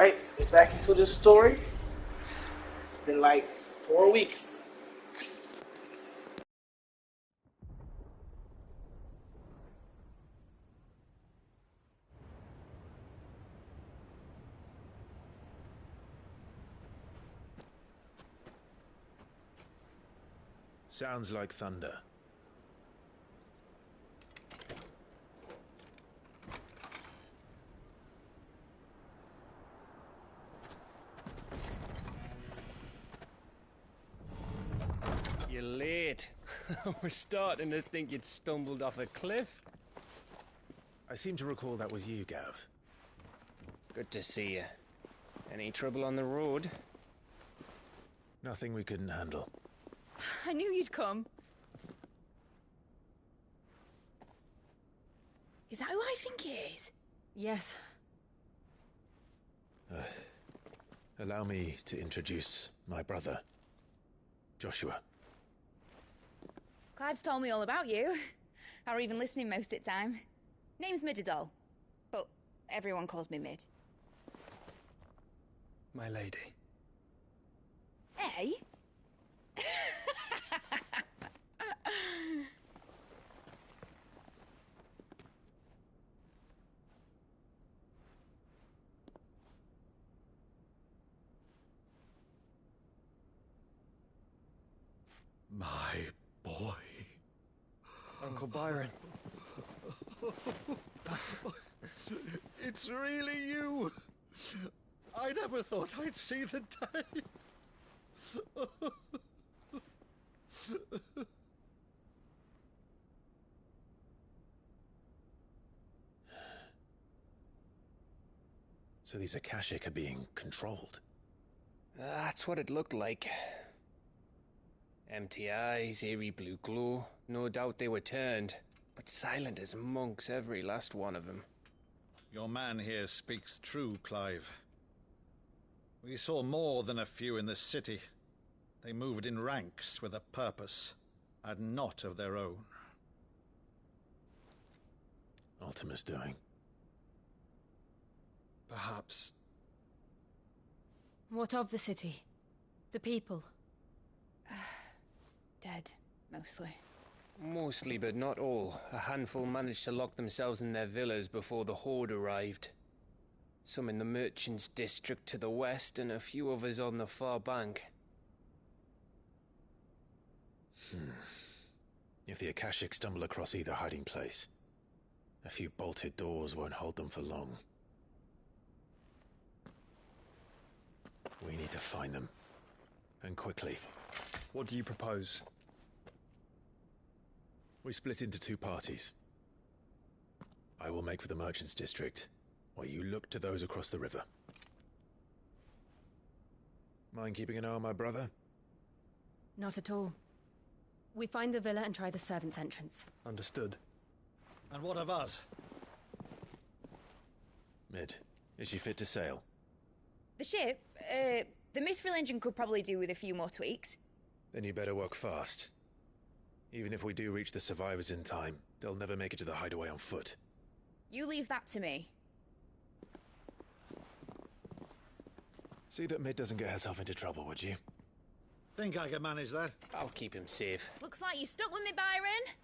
Alright, let's get back into this story. It's been like 4 weeks. Sounds like thunder. You're late. We're starting to think you'd stumbled off a cliff. I seem to recall that was you, Gav. Good to see you. Any trouble on the road? Nothing we couldn't handle. I knew you'd come. Is that who I think it is? Yes. Allow me to introduce my brother, Joshua. Clive's told me all about you. Or even listening most of the time. Name's Midadol, but everyone calls me Mid. My lady. Hey? My boy. Uncle Byron. It's really you. I never thought I'd see the day. So these Akashic are being controlled. That's what it looked like. Empty eyes, eerie blue glow. No doubt they were turned, but silent as monks, every last one of them. Your man here speaks true, Clive. We saw more than a few in the city. They moved in ranks with a purpose, and not of their own. Ultima's doing. Perhaps. What of the city? The people? Dead, mostly. Mostly, but not all. A handful managed to lock themselves in their villas before the Horde arrived. Some in the Merchants' District to the west, and a few others on the far bank. If the Akashic stumble across either hiding place, a few bolted doors won't hold them for long. We need to find them. And quickly. What do you propose? We split into two parties. I will make for the Merchants' District, while you look to those across the river. Mind keeping an eye on my brother? Not at all. We find the villa and try the servants' entrance. Understood. And what of us? Mid, is she fit to sail? The ship? The Mithril engine could probably do with a few more tweaks. Then you better work fast. Even if we do reach the survivors in time, they'll never make it to the hideaway on foot. You leave that to me. See that Mid doesn't get herself into trouble, would you? Think I can manage that? I'll keep him safe. Looks like you stuck with me, Byron.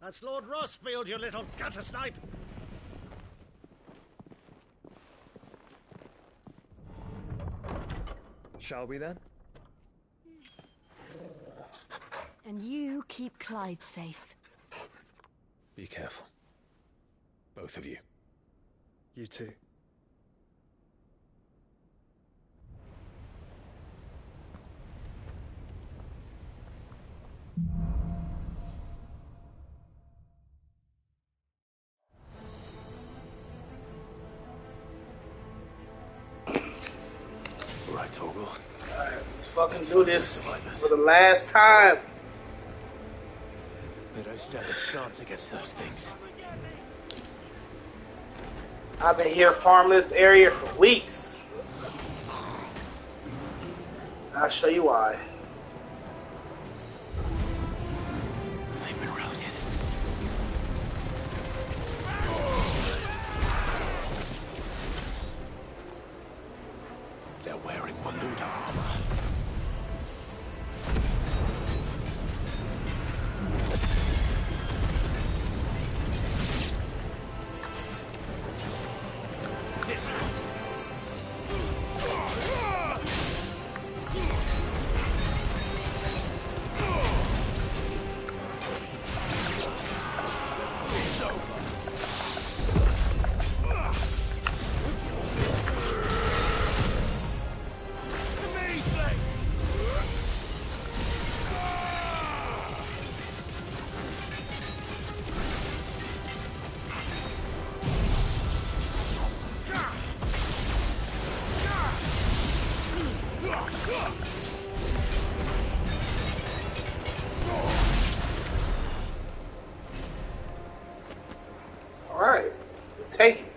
That's Lord Rossfield, you little gutter snipe! Shall we then? And you keep Clive safe. Be careful. Both of you. You too. Right, Torgal. Alright, let's fucking do this for the last time. They don't stand a chance against those things. I've been here farming this area for weeks. And I'll show you why. They've been routed. They're wearing Waluda armor. This All right, we'll take it.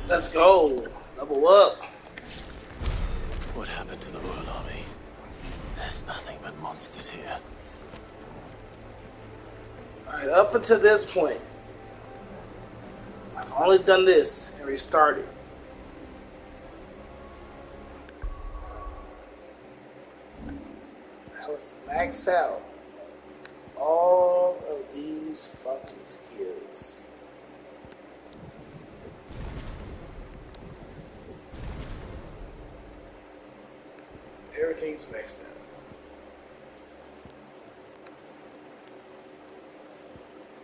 Let's go. Level up. What happened to the Royal Army? There's nothing but monsters here. Alright, up until this point, I've only done this and restarted. That was to max out all of these fucking skills. Everything's maxed out.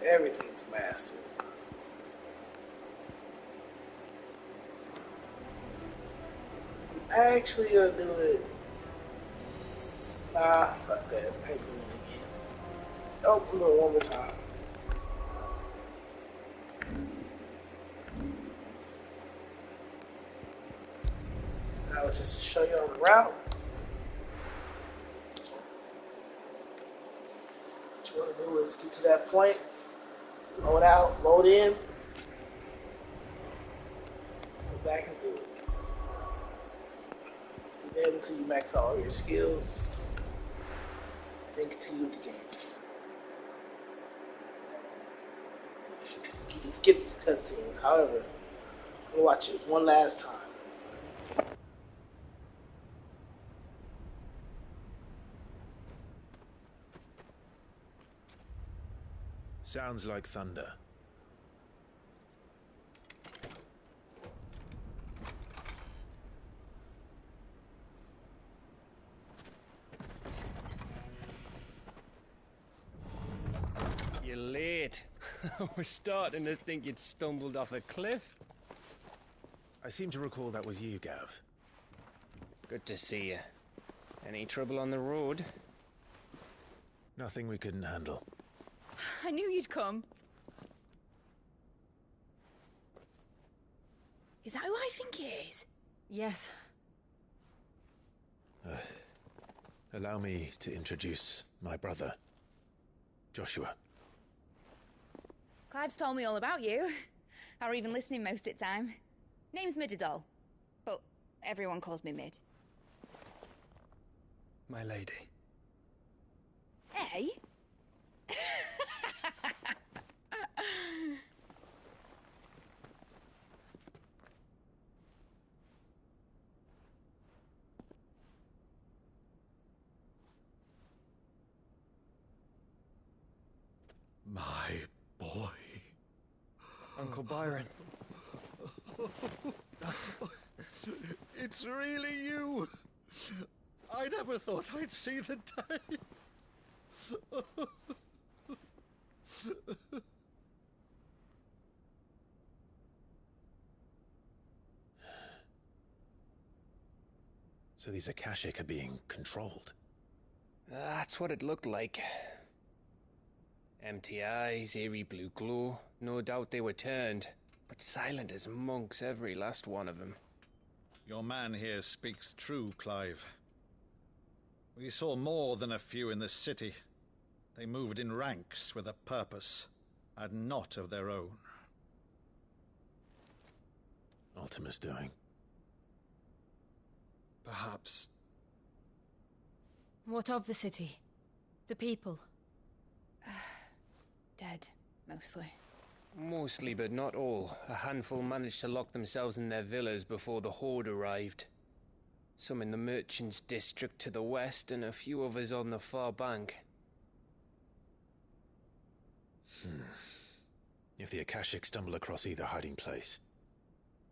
Everything's mastered. I'm actually gonna do it. Nah, fuck that. I ain't doing it again. Nope, I'm doing it one more time. That was just to show you on the route. What you want to do is get to that point, load out, load in, go back and do it. Do that until you max out all your skills, then continue with the game. You can skip this cutscene, however, I'm gonna watch it one last time. Sounds like thunder. You're late. We're starting to think you'd stumbled off a cliff. I seem to recall that was you, Gav. Good to see you. Any trouble on the road? Nothing we couldn't handle. I knew you'd come. Is that who I think it is? Yes. Allow me to introduce my brother, Joshua. Clive's told me all about you. Or even listening most of the time. Name's Mididol, but everyone calls me Mid. My lady. Hey? My boy. Uncle Byron. It's really you! I never thought I'd see the day. So these Akashic are being controlled. That's what it looked like. Empty eyes, eerie blue glow. No doubt they were turned, but silent as monks, every last one of them. Your man here speaks true, Clive. We saw more than a few in the city. They moved in ranks with a purpose, and not of their own. Ultima's doing. Perhaps. What of the city? The people? Dead, mostly. Mostly, but not all. A handful managed to lock themselves in their villas before the Horde arrived. Some in the merchants' district to the west, and a few others on the far bank. If the Akashic stumble across either hiding place,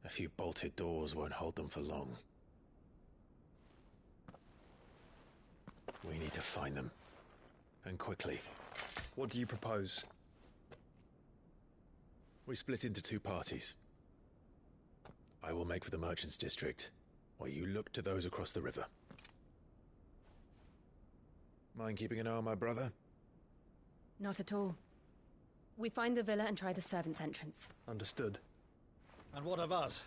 a few bolted doors won't hold them for long. We need to find them. And quickly. What do you propose? We split into two parties. I will make for the merchants' district, while you look to those across the river. Mind keeping an eye on my brother? Not at all. We find the villa and try the servants' entrance. Understood. And what of us?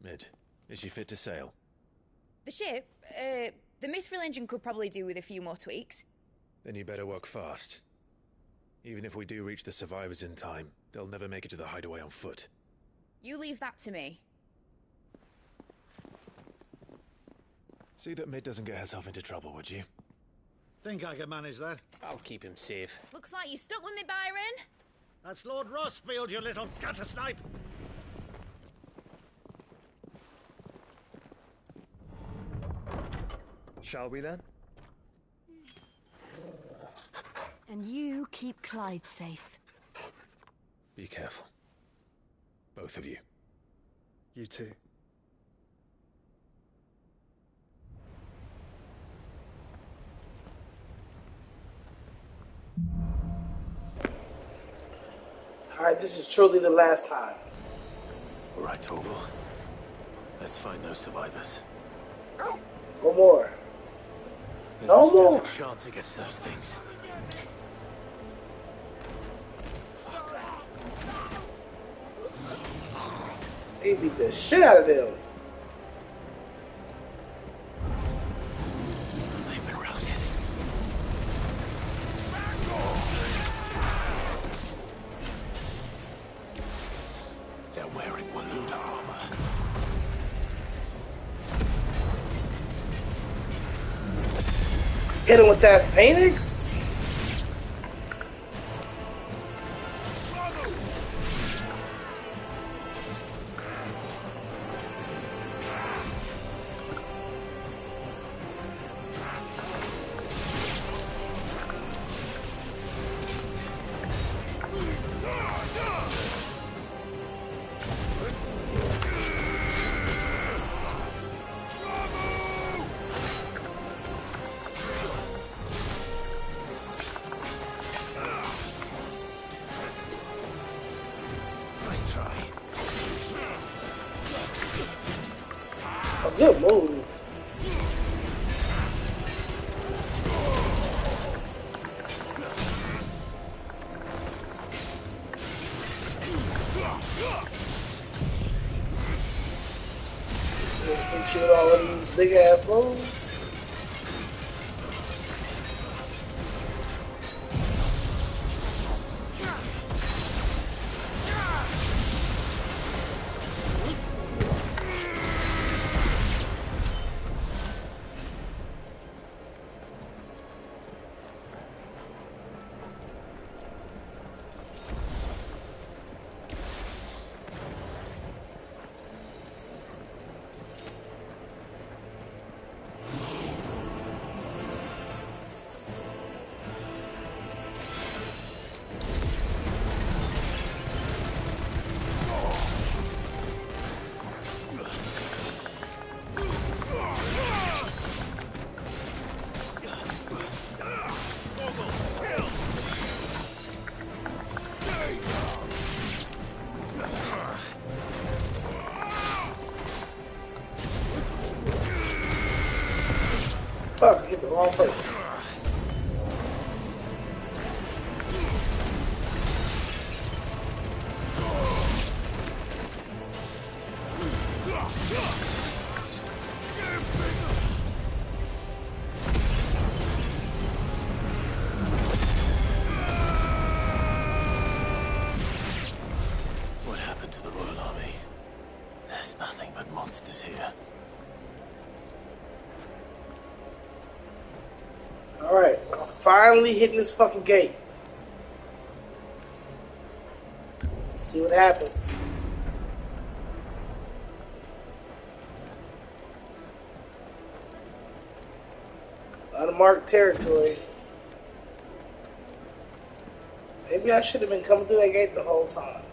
Mid, is she fit to sail? The ship, the Mithril engine could probably do with a few more tweaks. Then you better work fast. Even if we do reach the survivors in time, they'll never make it to the hideaway on foot. You leave that to me. See that Mid doesn't get herself into trouble, would you? Think I can manage that? I'll keep him safe. Looks like you stuck with me, Byron. That's Lord Rossfield, you little gutter snipe! Shall we then? And you keep Clive safe. Be careful. Both of you. You too. Alright, this is truly the last time. All right, Torval. Let's find those survivors. No more. They No don't stand more. a chance against those things. They beat the shit out of them. They've been routed. They're wearing Waluda armor. Hit him with that Phoenix. Nice try. A good move. Hit you with all of these big ass moves. wrong person. What happened to the Royal Army? There's nothing but monsters here. Alright, I'm finally hitting this fucking gate. See what happens. Unmarked territory. Maybe I should have been coming through that gate the whole time.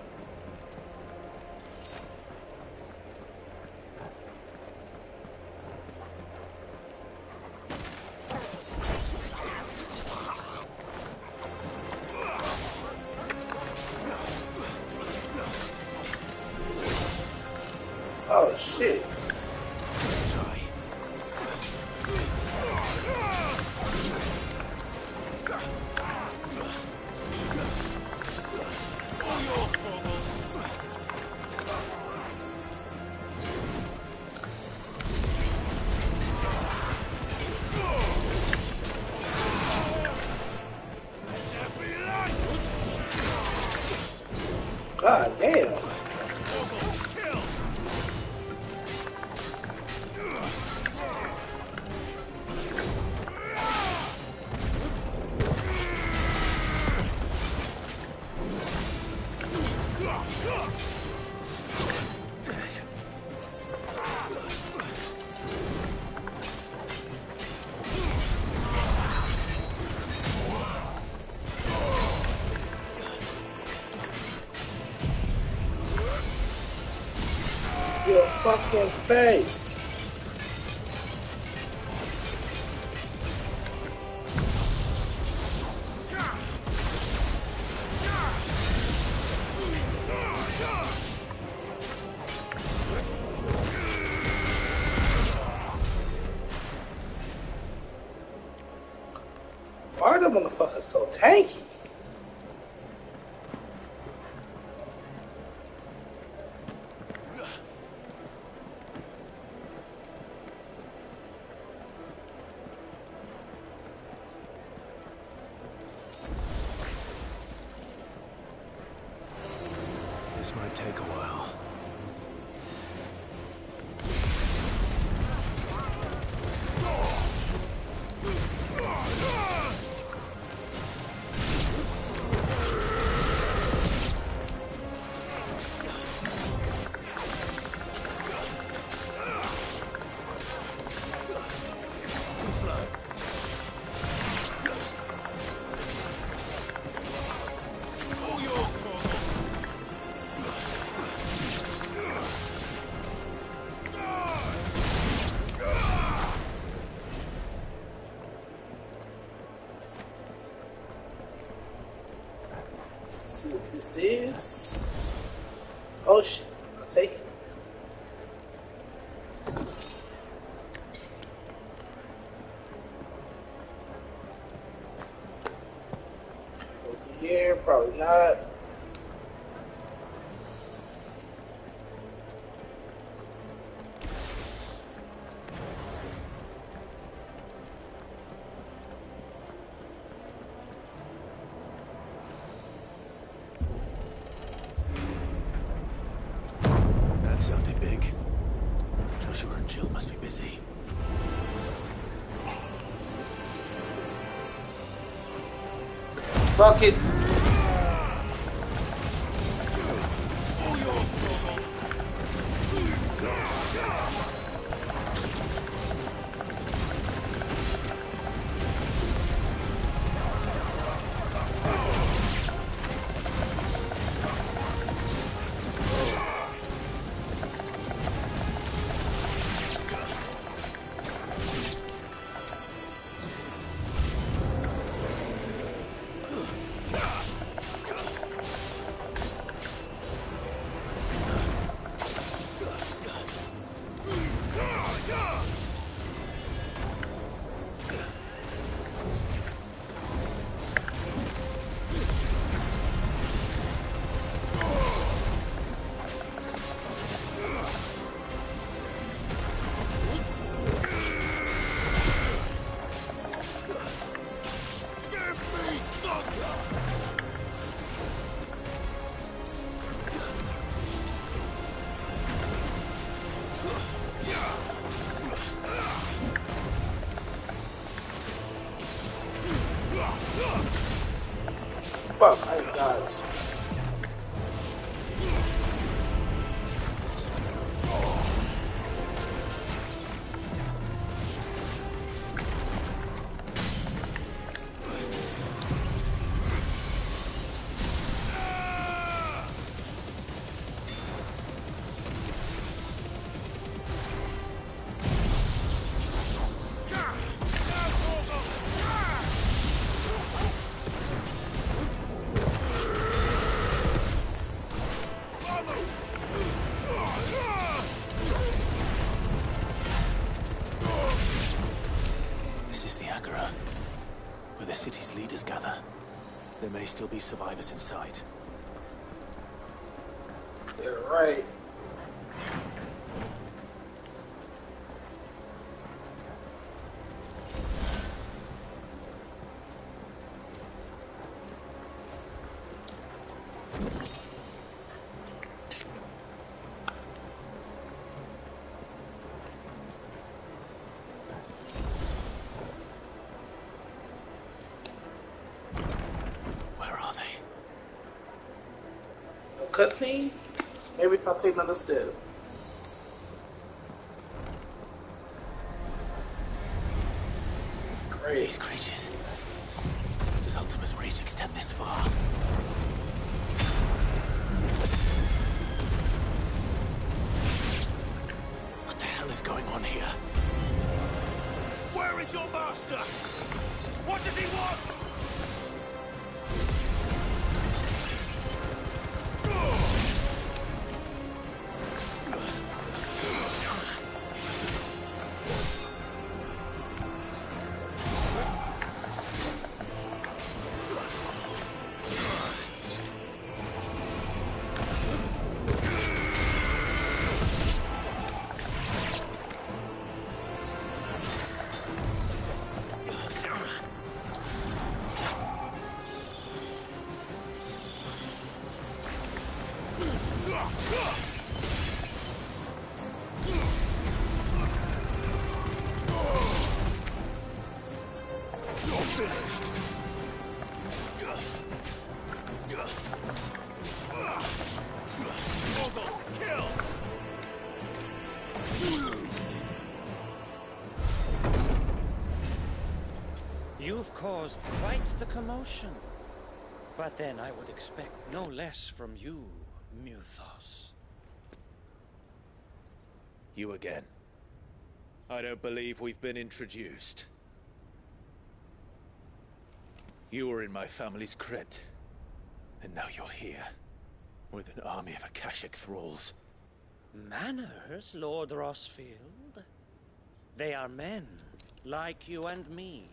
Oh shit. Let's try. God damn. Your fucking face. Why are the motherfuckers so tanky? This might take a while. Too slow. All yours, Torgal. See what this is. Oh shit, I'll take it. Go through here, probably not. That sounded big. Joshua and Jill must be busy. Fuck it. There may still be survivors inside. You're right. Cutscene? Maybe if I take another step. Great. These creatures. Does Ultima's reach extend this far? What the hell is going on here? Where is your master? What does he want? You've caused quite the commotion. But then I would expect no less from you, Muthos. You again. I don't believe we've been introduced. You were in my family's crypt. And now you're here. With an army of Akashic thralls. Manners, Lord Rossfield? They are men, like you and me.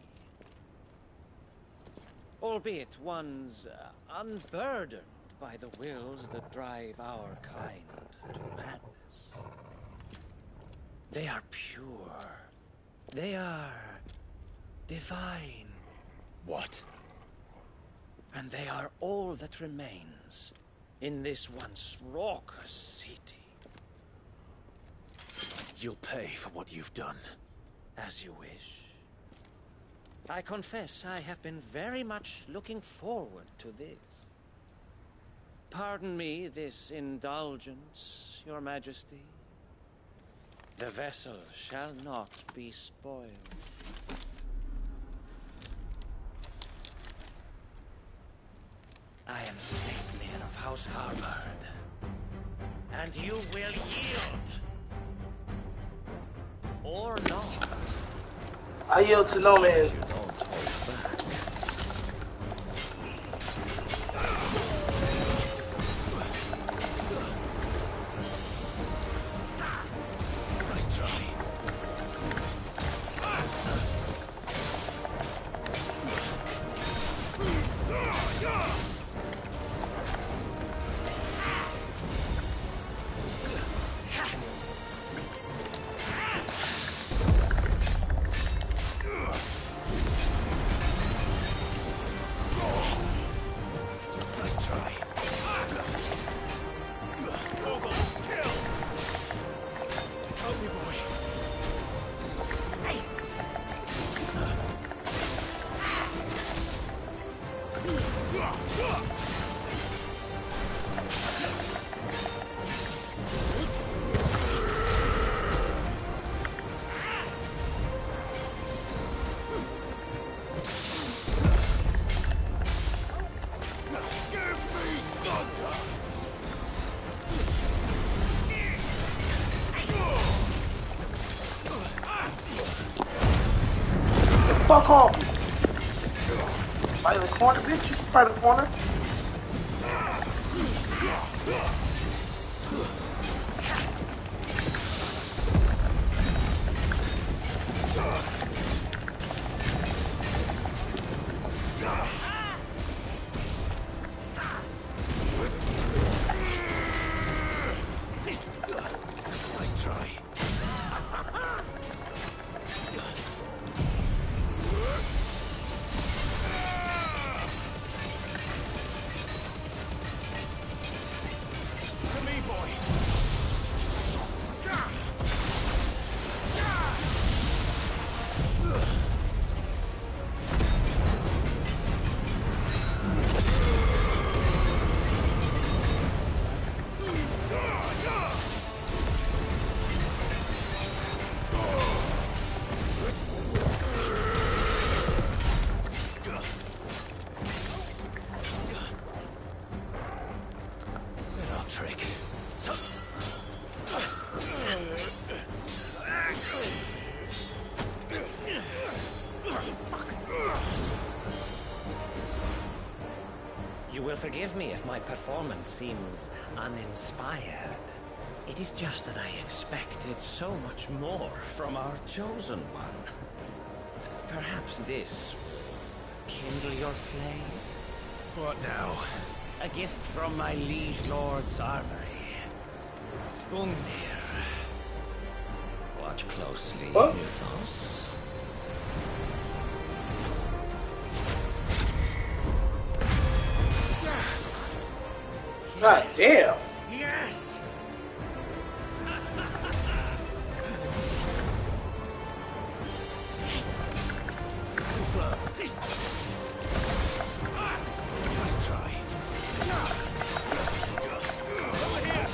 Albeit ones unburdened by the wills that drive our kind to madness. They are pure. They are divine. What? And they are all that remains in this once raucous city. You'll pay for what you've done. As you wish. I confess I have been very much looking forward to this. Pardon me this indulgence, Your Majesty. The vessel shall not be spoiled. I am Sleipnir of House Harvard, and you will yield. Or not. I yield to no man. Nice try. Fuck off! Fight in the corner, bitch. You can fight in the corner. Nice try. To me, boy. Trick. You will forgive me if my performance seems uninspired. It is just that I expected so much more from our chosen one. Perhaps this will kindle your flame? What now? A gift from my liege lord's armory. Gungnir. Watch closely, What? Mythos. God damn. Yes! Too slow. Nice try. Over here.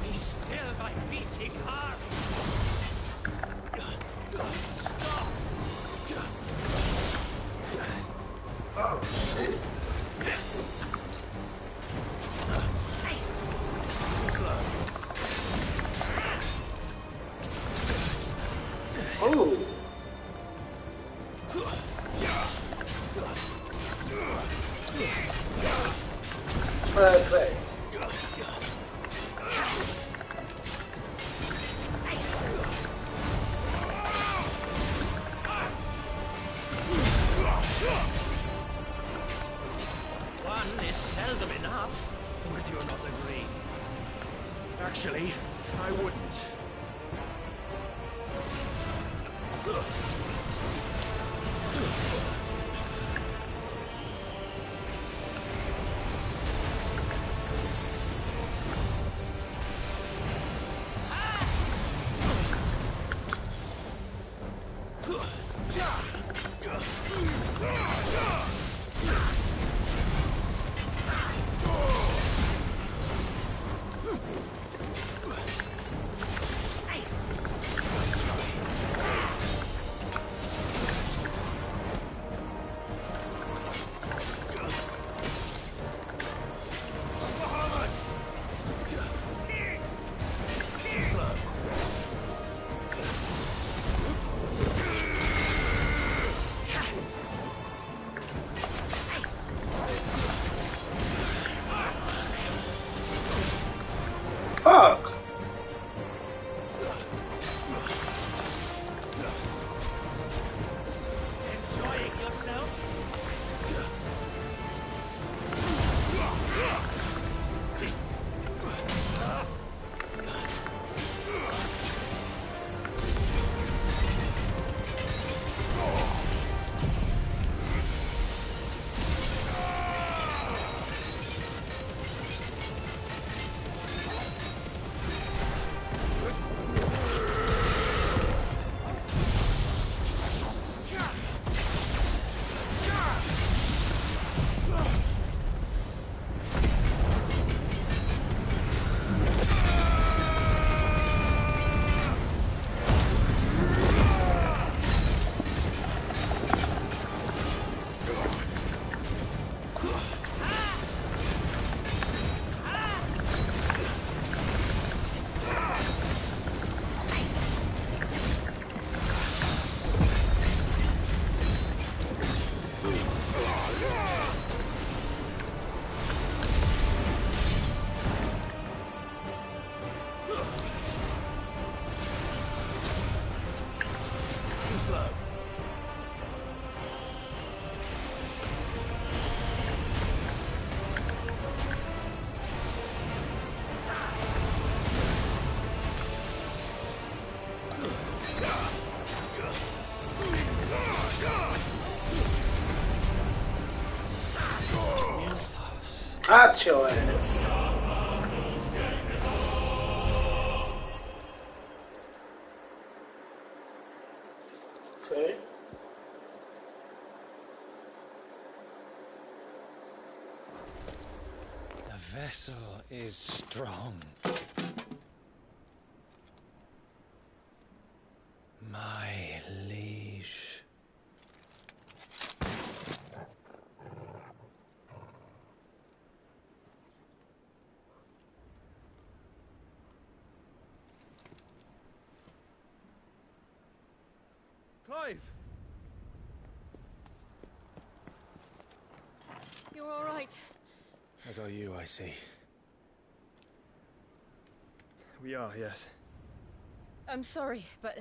Be still, my beating heart! Stop! Oh shit. Too slow. Oh. Press back. One is seldom enough. Would you not agree? Actually, I wouldn't. slow. Got your ass. Okay. The vessel is strong. My liege. Clive! You're all right. As are you, I see. We are, yes. I'm sorry, but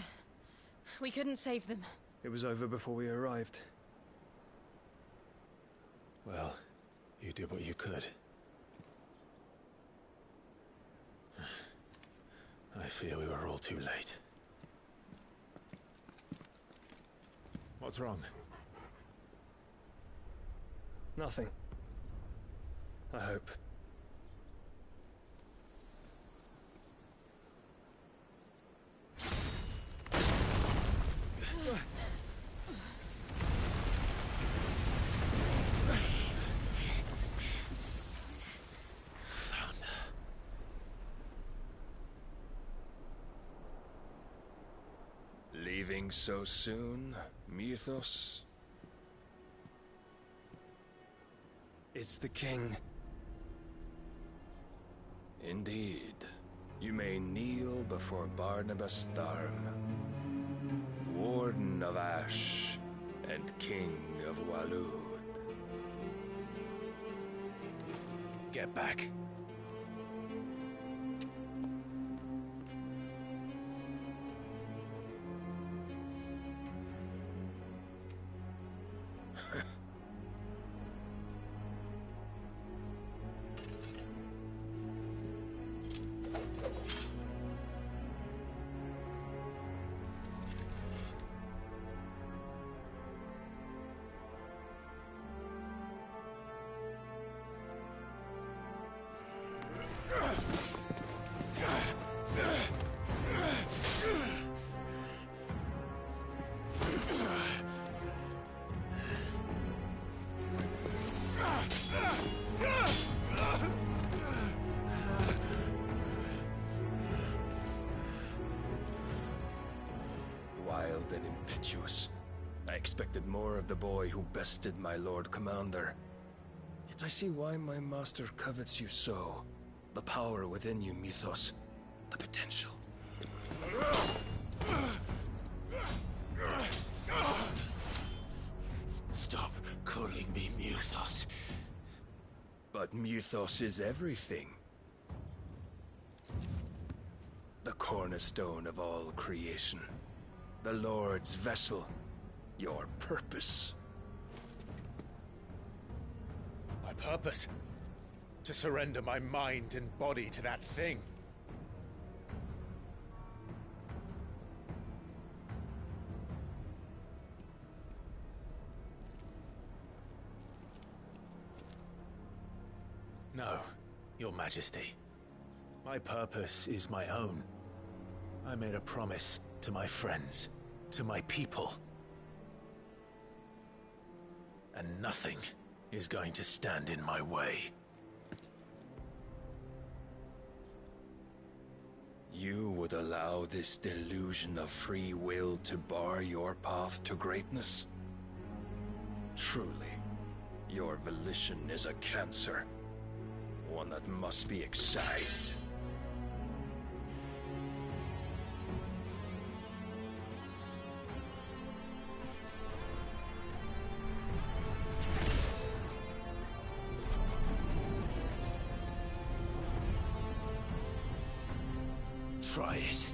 we couldn't save them. It was over before we arrived. Well, you did what you could. I fear we were all too late. What's wrong? Nothing. I hope. Leaving so soon, Mythos? It's the king. Indeed. You may kneel before Barnabas Tharm, Warden of Ash and King of Waloed. Get back. Wild and impetuous. I expected more of the boy who bested my Lord Commander. Yet I see why my master covets you so. The power within you, Mythos. The potential. Stop calling me Mythos. But Mythos is everything. The cornerstone of all creation. The Lord's vessel. Your purpose. My purpose? To surrender my mind and body to that thing. No, Your Majesty. My purpose is my own. I made a promise to my friends, to my people. And nothing is going to stand in my way. You would allow this delusion of free will to bar your path to greatness? Truly, your volition is a cancer. One that must be excised. Try it.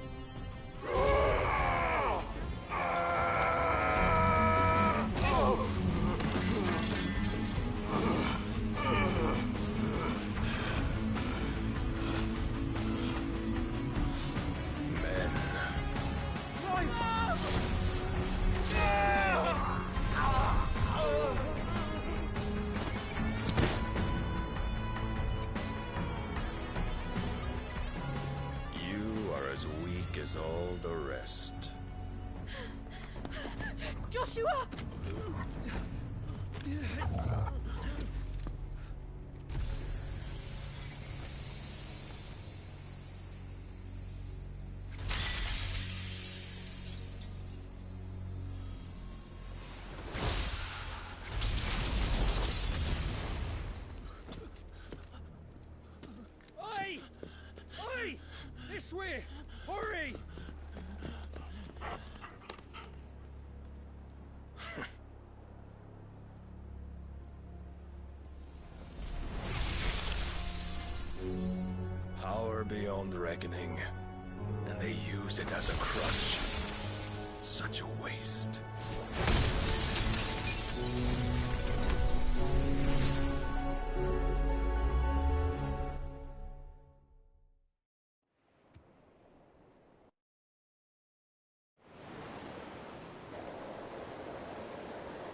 rest. Joshua! Oi! Oi! This way! Hurry! Power beyond reckoning, and they use it as a crutch. Such a waste.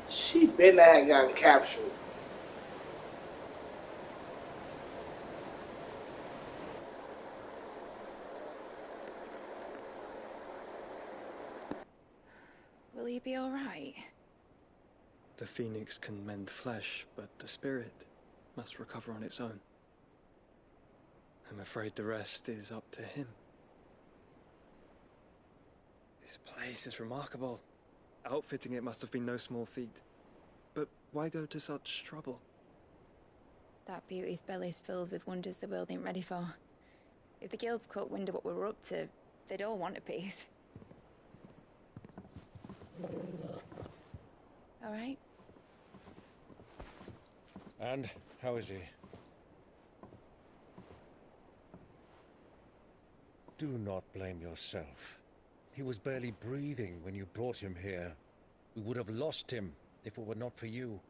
She been had gotten captured. Will he be alright? The phoenix can mend flesh, but the spirit must recover on its own. I'm afraid the rest is up to him. This place is remarkable. Outfitting it must have been no small feat. But why go to such trouble? That beauty's belly's filled with wonders the world ain't ready for. If the guilds caught wind of what we were up to, they'd all want a piece. Alright? And how is he? Do not blame yourself. He was barely breathing when you brought him here. We would have lost him if it were not for you.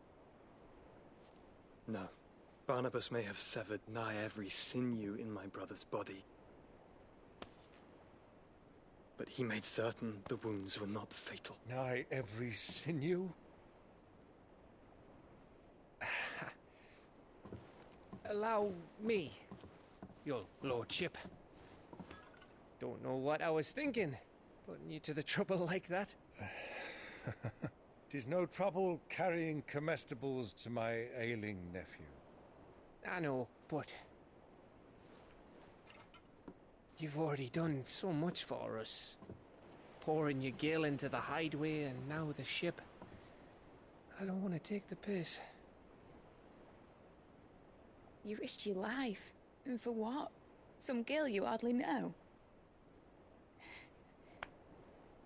No. Barnabas may have severed nigh every sinew in my brother's body. But he made certain the wounds were not fatal. Nigh every sinew? Allow me, your lordship. Don't know what I was thinking, putting you to the trouble like that. 'Tis no trouble carrying comestibles to my ailing nephew. I know, but you've already done so much for us. Pouring your gil into the hideaway and now the ship. I don't want to take the piss. You risked your life. And for what? Some girl you hardly know.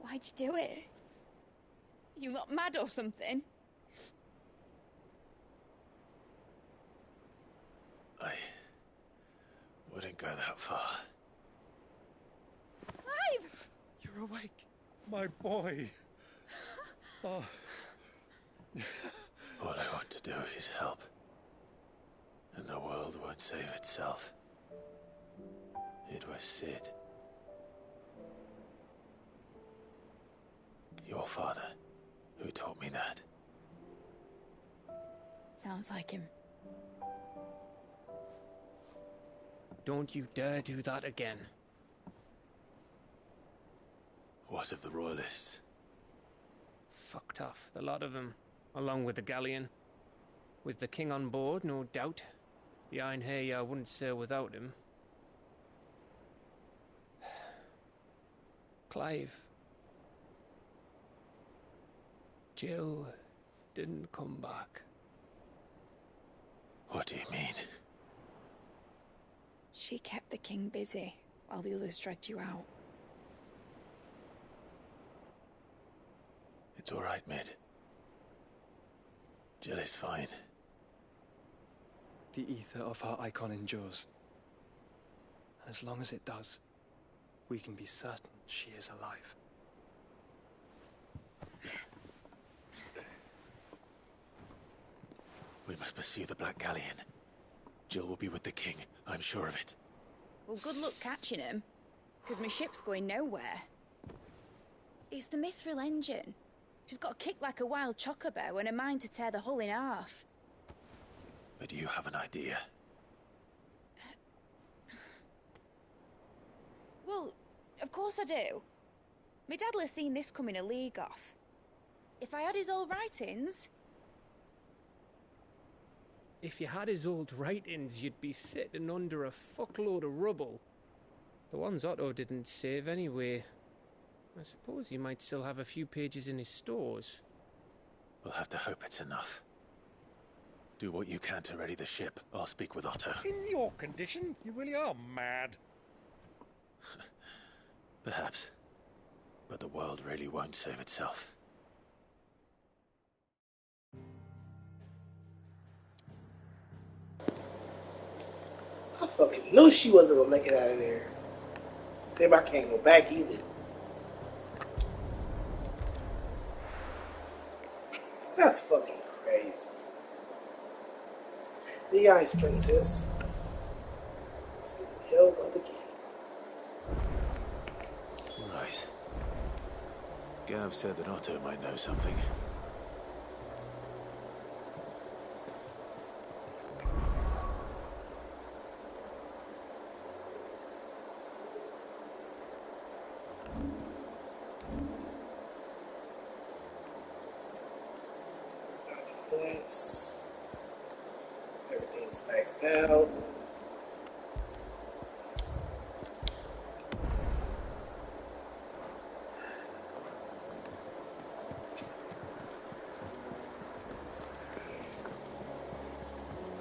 Why'd you do it? You not mad or something? I wouldn't go that far. Clive! You're awake, my boy. Oh. All I want to do is help. And the world won't save itself. It was Sid. Your father, who taught me that. Sounds like him. Don't you dare do that again. What of the royalists? Fucked off, the lot of them, along with the galleon. With the king on board, no doubt. Behind here, I wouldn't sail without him. Clive. Jill didn't come back. What do you mean? She kept the king busy while the others dragged you out. It's all right, Mid. Jill is fine. The ether of her icon endures. And as long as it does, we can be certain she is alive. We must pursue the Black Galleon. Jill will be with the king, I'm sure of it. Well, good luck catching him, because my ship's going nowhere. It's the Mithril engine. She's got a kick like a wild chocobo and a mind to tear the hull in half. But do you have an idea? Well, of course I do. My dad'll have seen this coming a league off. If I had his old writings... If you had his old writings, you'd be sitting under a fuckload of rubble. The ones Otto didn't save anyway. I suppose he might still have a few pages in his stores. We'll have to hope it's enough. Do what you can to ready the ship. I'll speak with Otto. In your condition, you really are mad. Perhaps. But the world really won't save itself. I fucking knew she wasn't gonna make it out of there. Damn, I can't go back either. That's fucking crazy. The Ice Princess has been killed by the king. Right. Gav said that Otto might know something. Points. Everything's maxed out.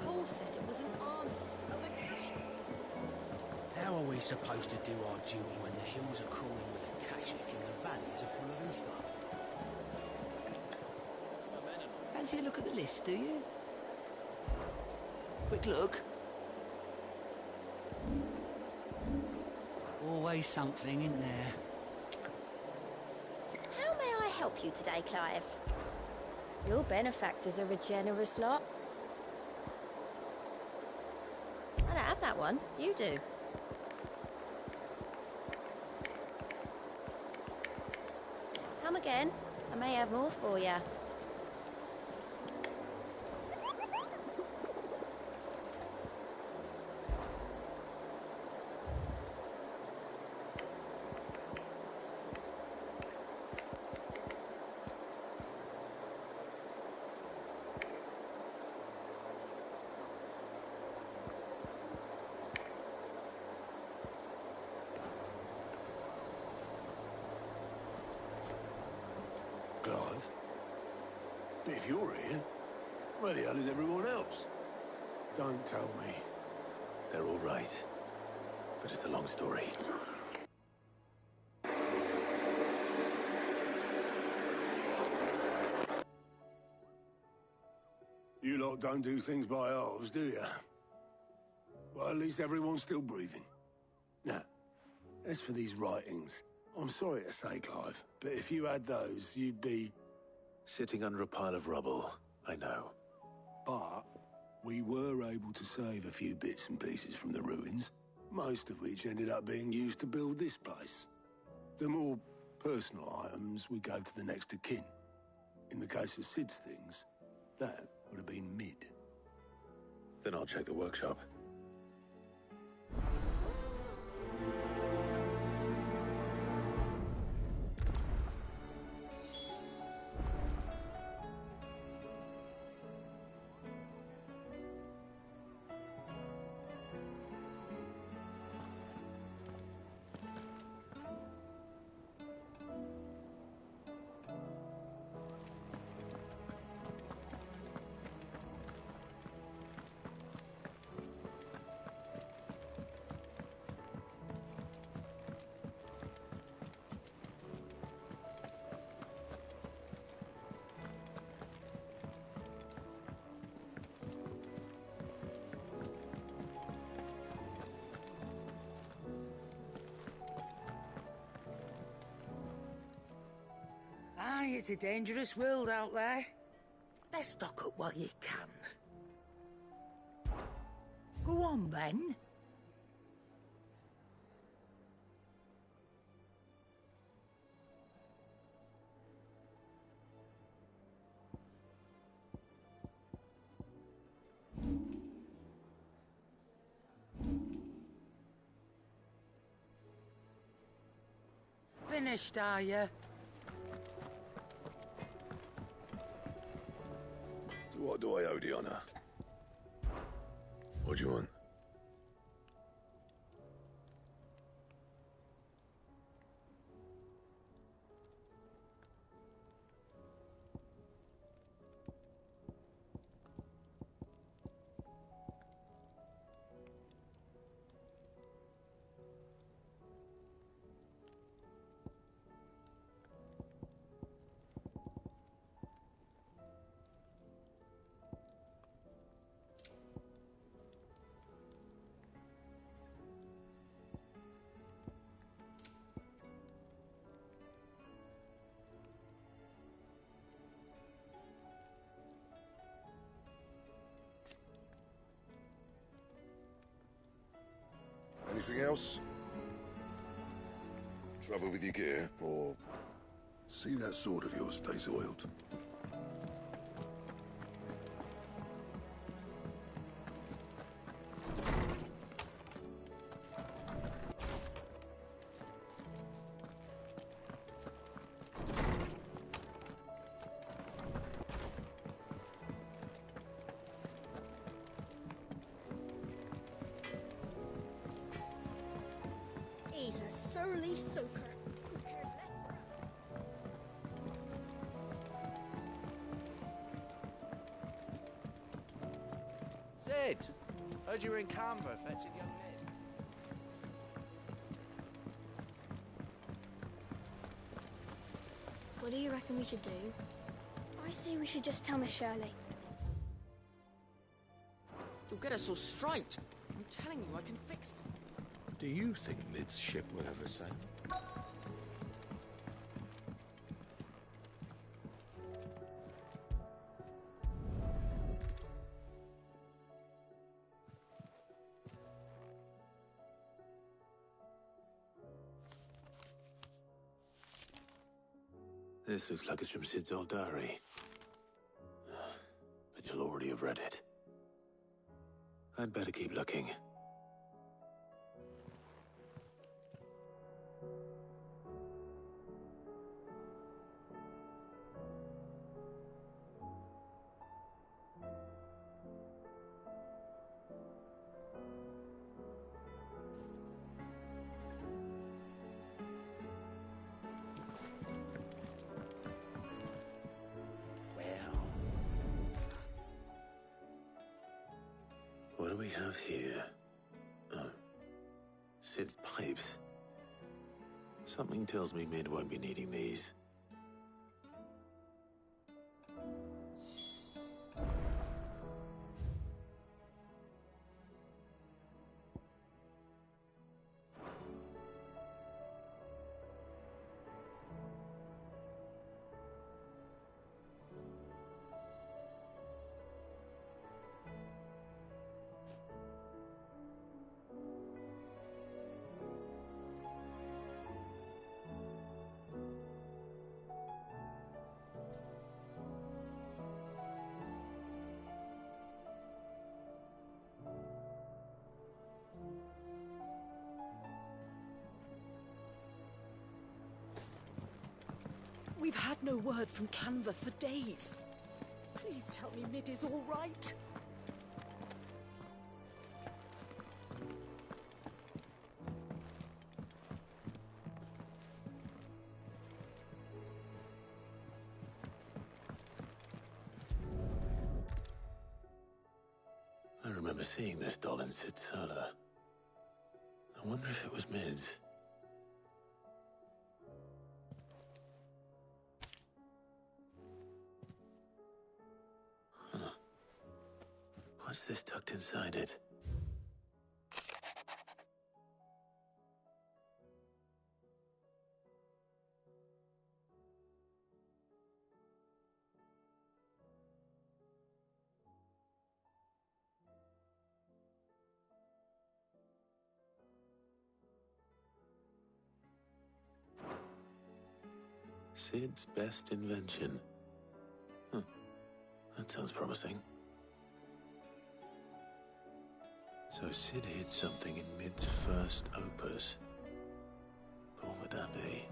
Paul said it was an army of Akash. How are we supposed to do our duty when the hills are crawling with Akashic and the valleys are full of ether? Fancy a look at the list, do you? Quick look. Always something in there. How may I help you today, Clive? Your benefactors are a generous lot. I don't have that one. You do. Come again. I may have more for you. Clive? If you're here, where the hell is everyone else? Don't tell me. They're all right. But it's a long story. You lot don't do things by halves, do you? Well, at least everyone's still breathing. Now, as for these writings, I'm sorry to say, Clive, but if you had those, you'd be... Sitting under a pile of rubble, I know. But we were able to save a few bits and pieces from the ruins, most of which ended up being used to build this place. The more personal items we gave to the next of kin. In the case of Sid's things, that would have been mid. Then I'll check the workshop. Aye, it's a dangerous world out there. Best stock up while you can. Go on, then. finished, are you? So what do I owe the honor? What do you want? Anything else? Trouble with your gear, or see that sword of yours stays oiled? He's a surly soaker. Who cares less for Sid! Heard you were in Canva fetching young men. What do you reckon we should do? I say we should just tell Miss Shirley. You'll get us all straight. I'm telling you, I can fix them. Do you think Mid's ship will ever sail? This looks like it's from Sid's old diary. But you'll already have read it. I'd better keep looking. What do we have here? Oh. Sid's pipes. Something tells me Mid won't be needing these. We've had no word from Canva for days. Please tell me Mid is all right. I remember seeing this doll in Sid's cellar. I wonder if it was Mid's. Huh. What's this tucked inside it? Sid's best invention. Huh. That sounds promising. So Sid hid something in Mid's first opus. But what would that be?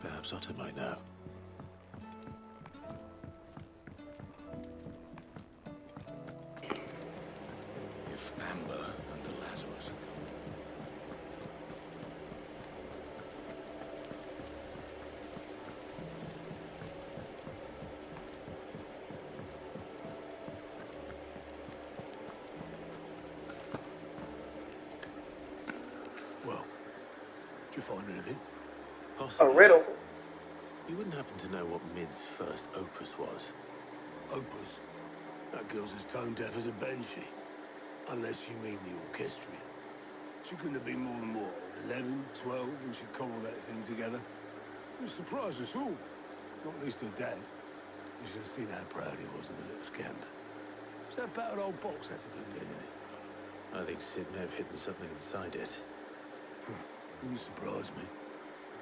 Perhaps Otto might know. If Amber and the Lazarus are gone. Well, did you find anything? Possibly. A riddle. You wouldn't happen to know what Mid's first opus was? Opus? That girl's as tone deaf as a banshee. Unless you mean the orchestrion. She couldn't have been more than, what, 11, 12 when she cobbled that thing together? It surprised us all. Not least her dad. You should have seen how proud he was of the little scamp. What's that battered old box had to do with anything? I think Sid may have hidden something inside it. Wouldn't surprise me.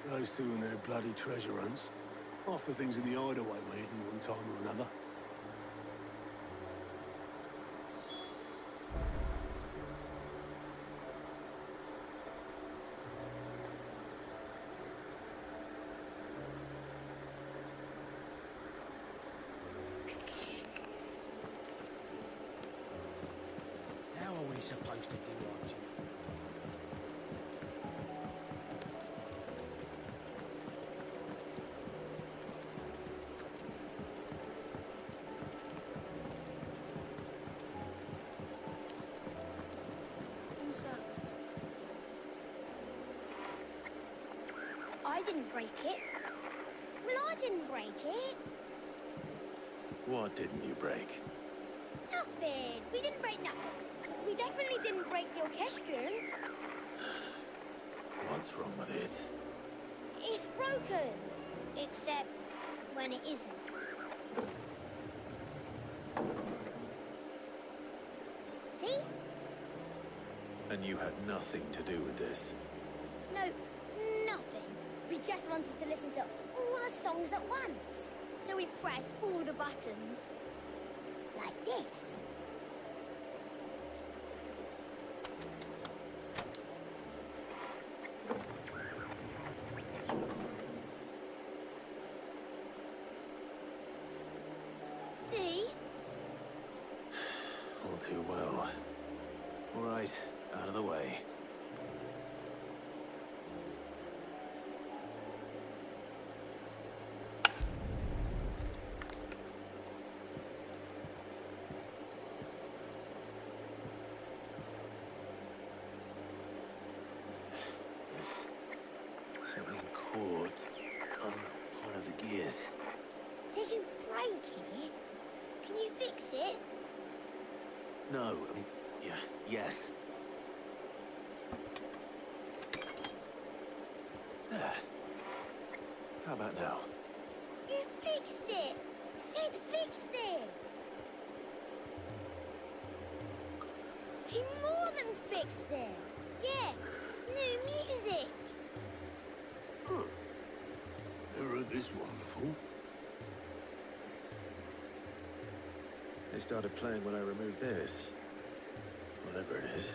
Those two and their bloody treasure hunts. Half the things in the hideaway were hidden one time or another. How are we supposed to do our duty? Who's that? I didn't break it. Well, I didn't break it. What didn't you break? Nothing. We didn't break nothing. We definitely didn't break the orchestrion. What's wrong with it? It's broken. Except when it isn't. See? And you had nothing to do with this? No, nothing. We just wanted to listen to all the songs at once. So we pressed all the buttons. Like this. See? All too well. All right, out of the way. There's something caught on one of the gears. Did you break it? Can you fix it? No, I mean, yeah, yes. There. How about now? You fixed it! Sid fixed it! He more than fixed it! Yeah, new music! Huh. Never heard this one before. They started playing when I removed this. Whatever it is.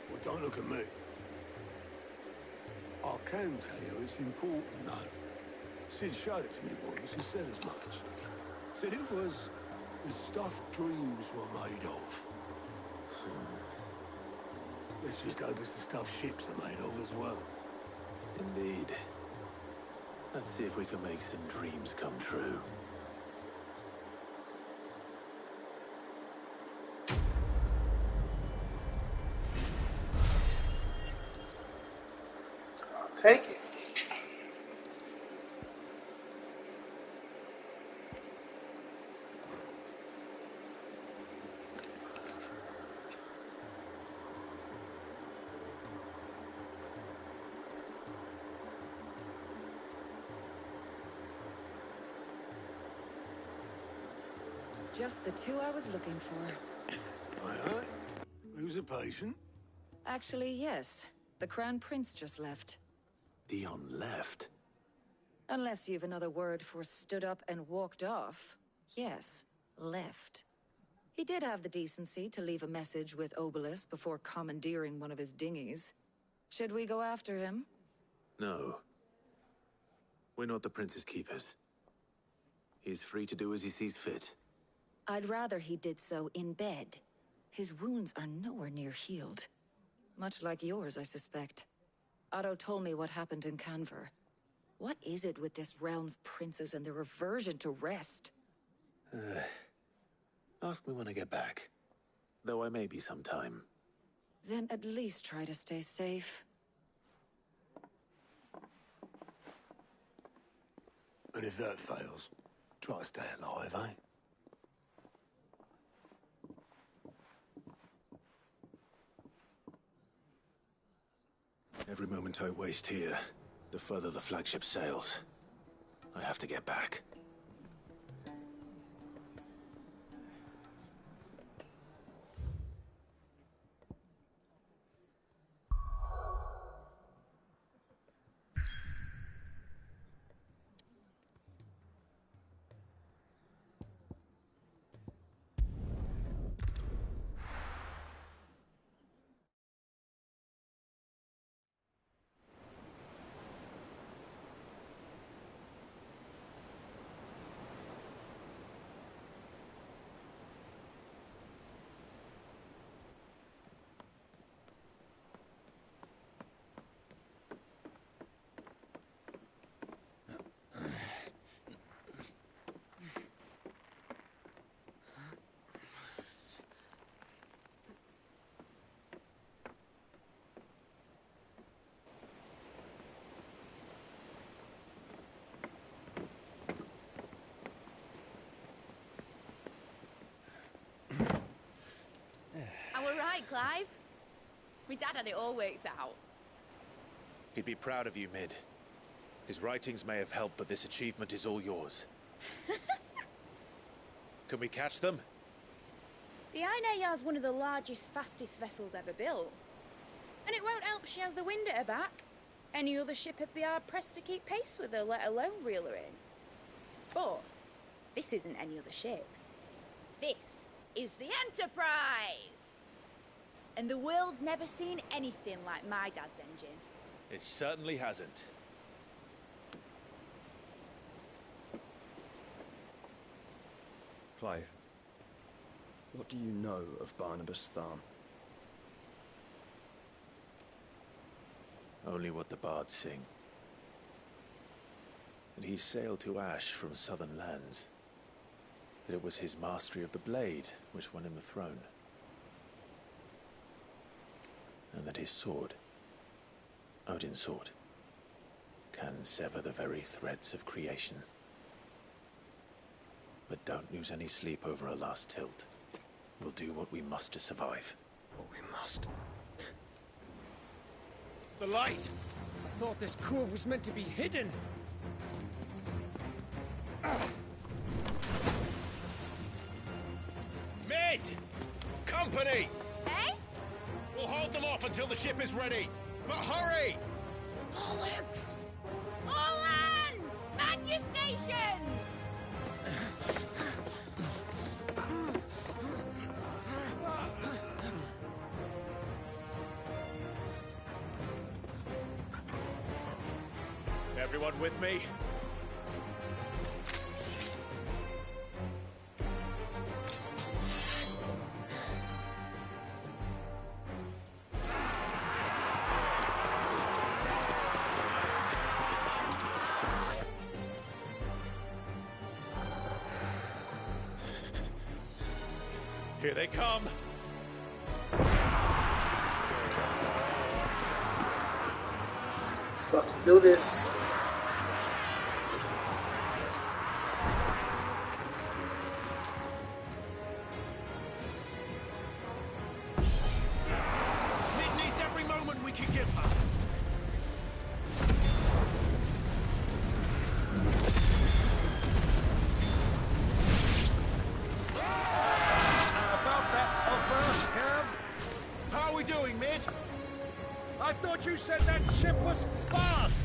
Well, don't look at me. I can tell you it's important, though. Sid showed it to me once, he said as much. Said it was the stuff dreams were made of. Let's just hope it's the stuff ships are made of as well. Indeed. Let's see if we can make some dreams come true. I'll take it. Just the two I was looking for. Aye. Who's a patient? Actually, yes. The Crown Prince just left. Dion left? Unless you've another word for stood up and walked off. Yes, left. He did have the decency to leave a message with Obelisk before commandeering one of his dinghies. Should we go after him? No. We're not the prince's keepers. He's free to do as he sees fit. I'd rather he did so in bed. His wounds are nowhere near healed. Much like yours, I suspect. Otto told me what happened in Canver. What is it with this realm's princes and their aversion to rest? Ask me when I get back. Though I may be sometime. Then at least try to stay safe. And if that fails, try to stay alive, eh? Every moment I waste here, the further the flagship sails. I have to get back. Right, Clive? My dad had it all worked out. He'd be proud of you, Mid. His writings may have helped, but this achievement is all yours. Can we catch them? The Ainayar's one of the largest, fastest vessels ever built. And it won't help she has the wind at her back. Any other ship would be hard-pressed to keep pace with her, let alone reel her in. But this isn't any other ship. This is the Enterprise! And the world's never seen anything like my dad's engine. It certainly hasn't. Clive, what do you know of Barnabas Tharn? Only what the bards sing. That he sailed to Ash from southern lands. That it was his mastery of the blade which won him the throne. And that his sword, Odin's sword, can sever the very threads of creation. But don't lose any sleep over a last tilt. We'll do what we must to survive. What we must. The light! I thought this cove was meant to be hidden. Mid! Company! Eh? We'll hold them off until the ship is ready. But hurry! Bollocks! All hands! Man your stations! Everyone with me? Here they come! Let's fucking do this. Mid needs every moment we can give her. How are we doing, Mid? I thought you said that ship was fast!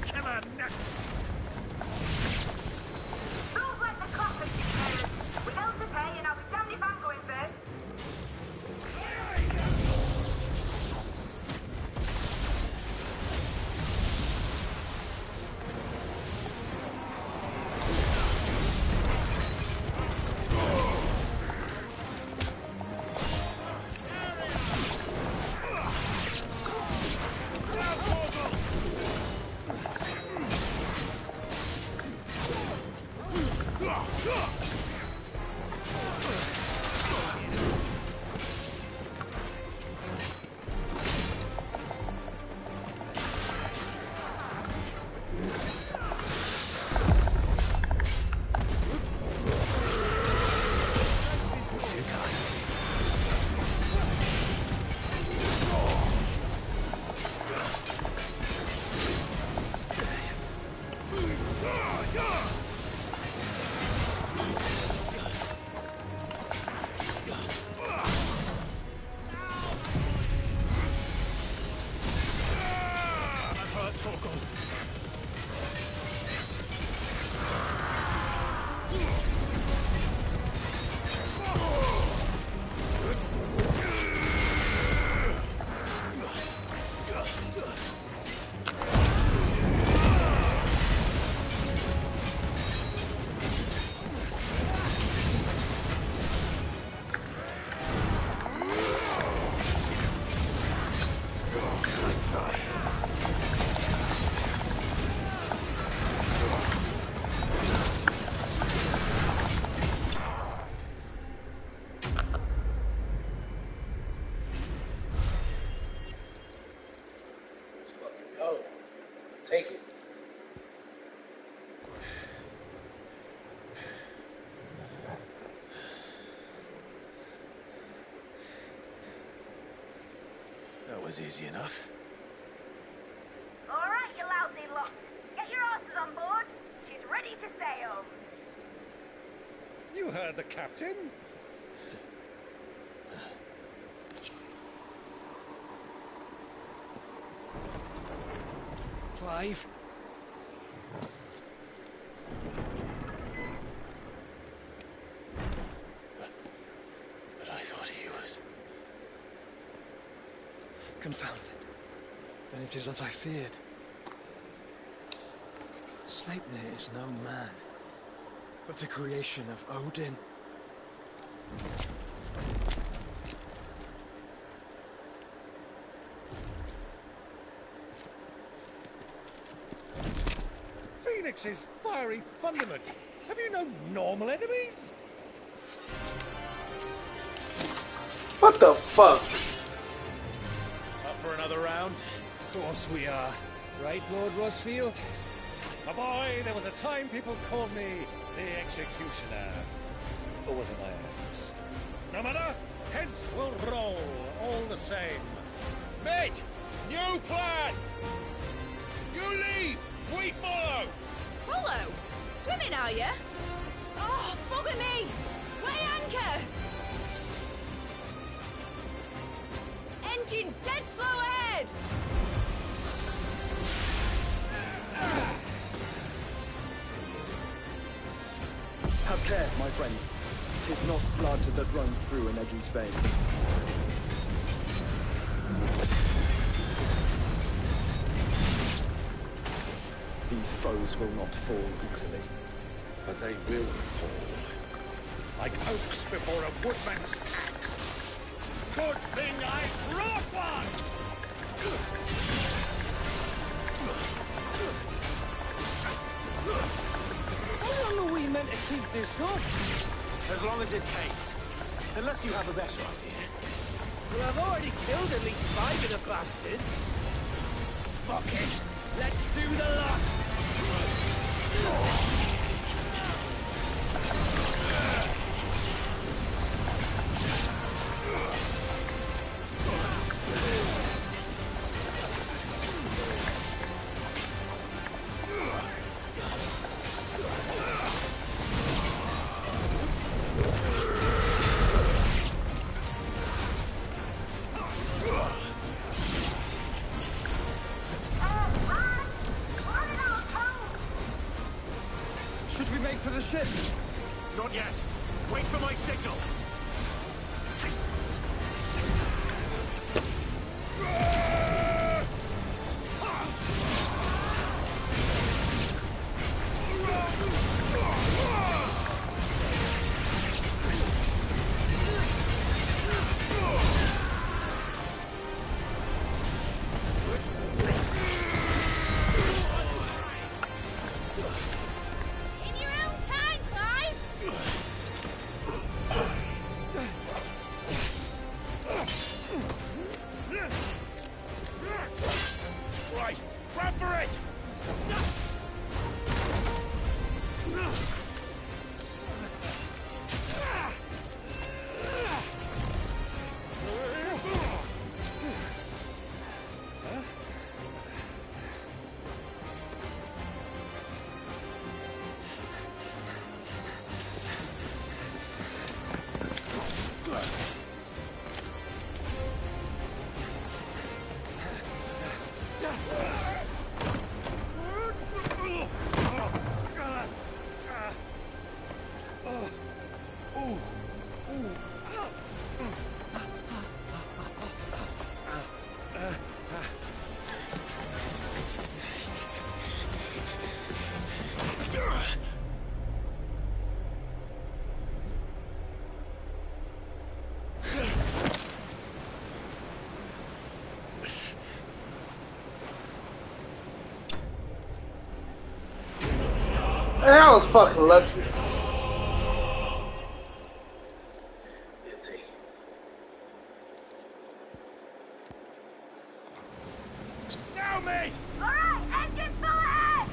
killer nuts! Don't let the coppers get careless. We held to pay, and I'll be damned if I'm going first. Take it. That was easy enough. All right, you lousy lot. Get your asses on board. She's ready to sail. You heard the captain. Clive? But I thought he was... Confounded. Then it is as I feared. Sleipnir is no man, but a creation of Odin. Phoenix's fiery fundament. Have you no normal enemies? What the fuck? Up for another round? Of course we are. Right, Lord Rosfield? My boy, there was a time people called me the Executioner. Or was it my axe? No matter, heads will roll all the same. Mate! New plan! You leave! We follow! Follow? Swimming, are you? Oh, bugger me! Weigh anchor! Engines dead slow ahead! Have care, my friends. 'Tis not blood that runs through an Eddie's veins. These foes will not fall easily. But they will fall. Like oaks before a woodman's axe. Good thing I brought one! How long are we meant to keep this up? As long as it takes. Unless you have a better idea. Well, I've already killed at least 5 of the bastards. Fuck it. Let's do the lot. make for the ship? Not yet. Wait for my signal. In your own time, Clive! Right, run for it! That was fucking lucky. Yeah, take it. Now, mate! Alright, engine full ahead!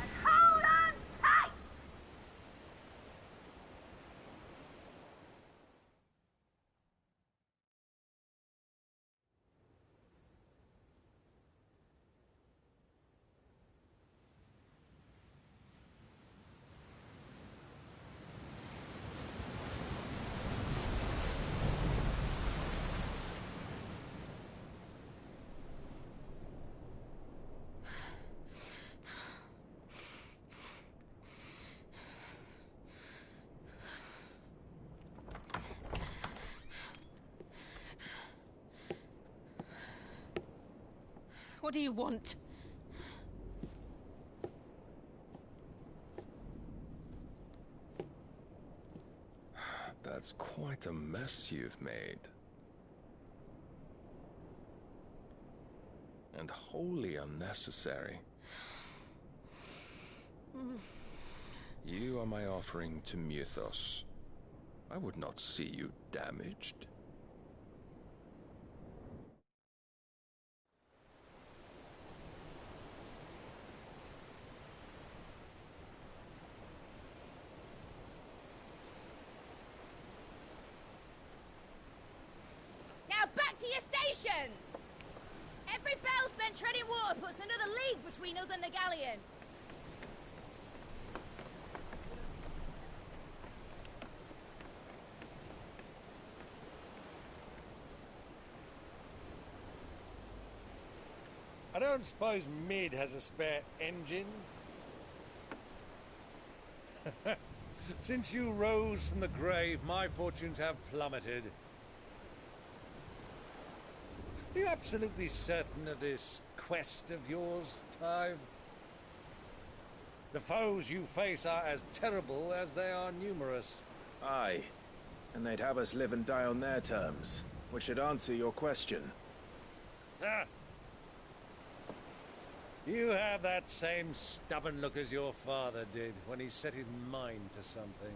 And hold on tight! What do you want? That's quite a mess you've made. And wholly unnecessary. You are my offering to Mythos. I would not see you damaged. Now back to your stations! Every bell spent treading water puts another league between us and the galleon. I don't suppose Mid has a spare engine? Since you rose from the grave, my fortunes have plummeted. Are you absolutely certain of this quest of yours, Clive? The foes you face are as terrible as they are numerous. Aye. And they'd have us live and die on their terms, which should answer your question. Ah! You have that same stubborn look as your father did when he set his mind to something.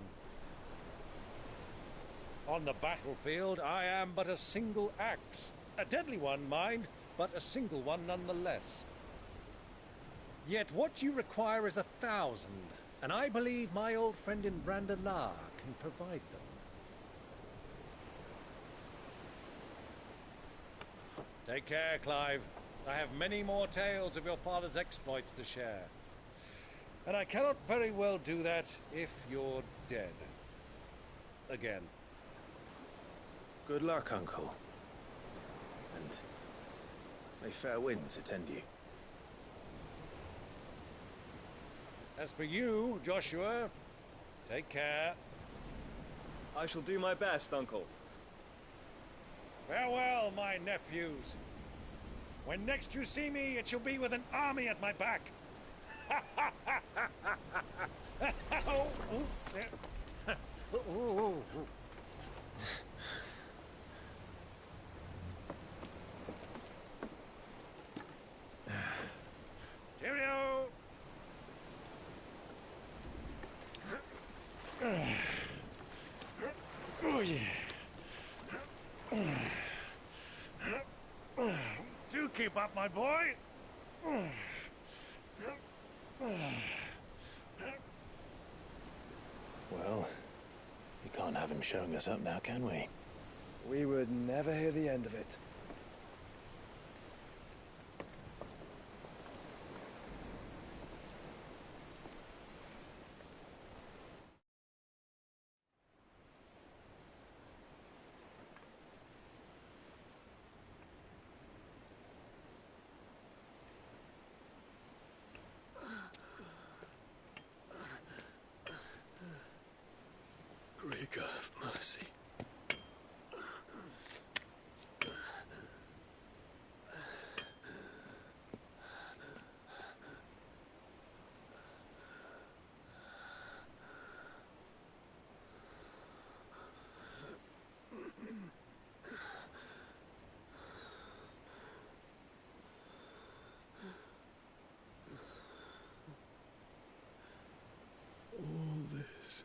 On the battlefield, I am but a single axe. A deadly one, mind, but a single one nonetheless. Yet what you require is 1,000, and I believe my old friend in Brandalar can provide them. Take care, Clive. I have many more tales of your father's exploits to share. And I cannot very well do that if you're dead. Again. Good luck, Uncle. And may fair winds attend you. As for you, Joshua, take care. I shall do my best, Uncle. Farewell, my nephews. When next you see me, it shall be with an army at my back. Oh, oh, there. Oh, oh, oh. Cheerio! Oh, yeah. Do keep up, my boy. Well, we can't have him showing us up now, can we? We would never hear the end of it. Great God of mercy. All this.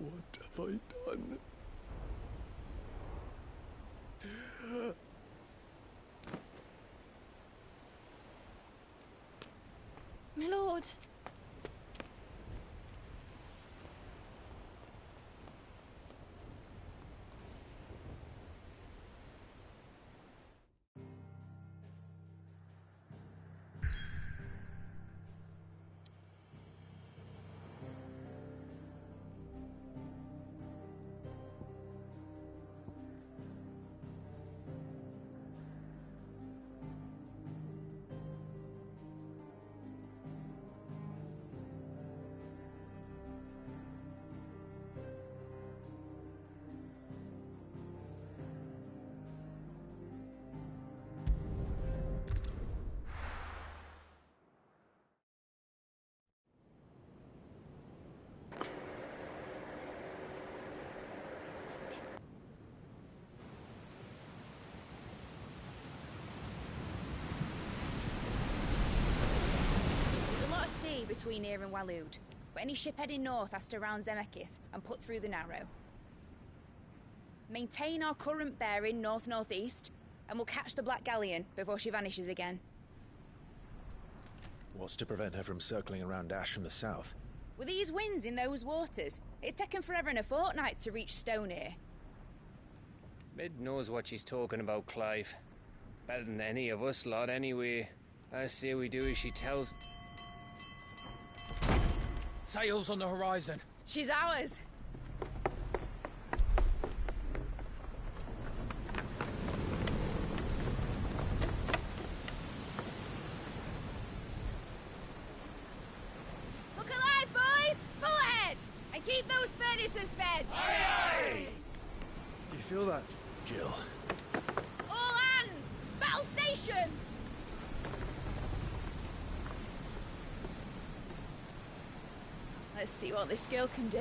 What have I done? My lord. Between here and Waloed, but any ship heading north has to round Zemeckis and put through the Narrow. Maintain our current bearing north-northeast, and we'll catch the Black Galleon before she vanishes again. What's to prevent her from circling around Ash from the south? With these winds in those waters, it'd taken forever and a fortnight to reach Stonehenge. Mid knows what she's talking about, Clive. Better than any of us lot, anyway. I say we do as she tells. Sails on the horizon. She's ours. Look alive, boys! Pull ahead! And keep those furnaces fed! Aye, aye! Do you feel that? Jill. All hands! Battle stations! Let's see what this girl can do.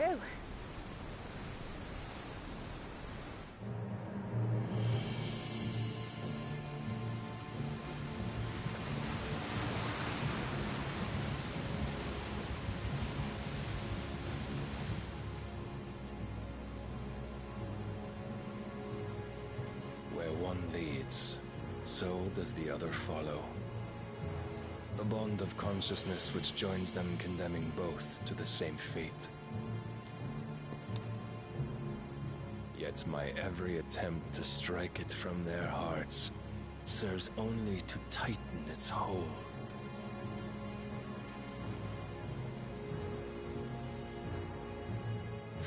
Where one leads, so does the other follow. The bond of consciousness which joins them condemning both to the same fate. Yet my every attempt to strike it from their hearts serves only to tighten its hold.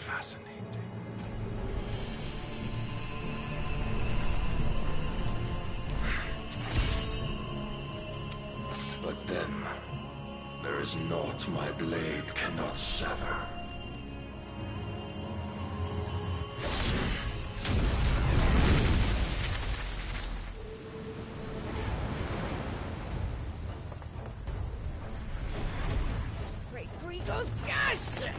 Fascinating. But then, there is naught my blade cannot sever. Great Grigos, gosh!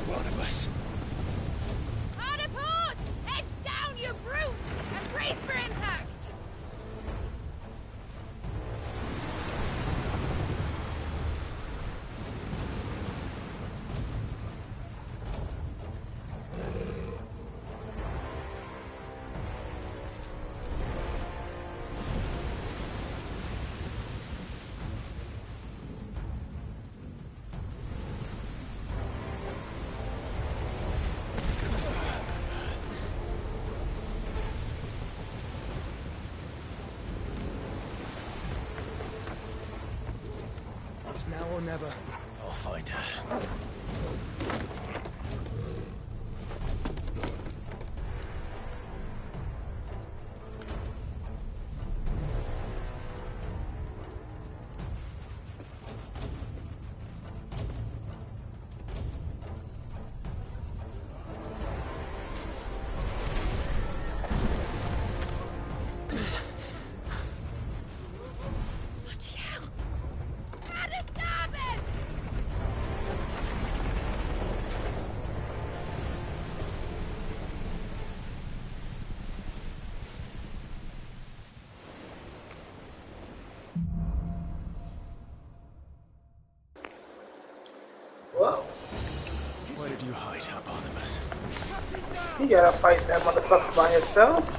Barnabas. Hard a port! Heads down, you brutes! And brace for impact! It's now or never. I'll find her. Well, Where did you hide her, Barnabas? he gotta fight that motherfucker by himself.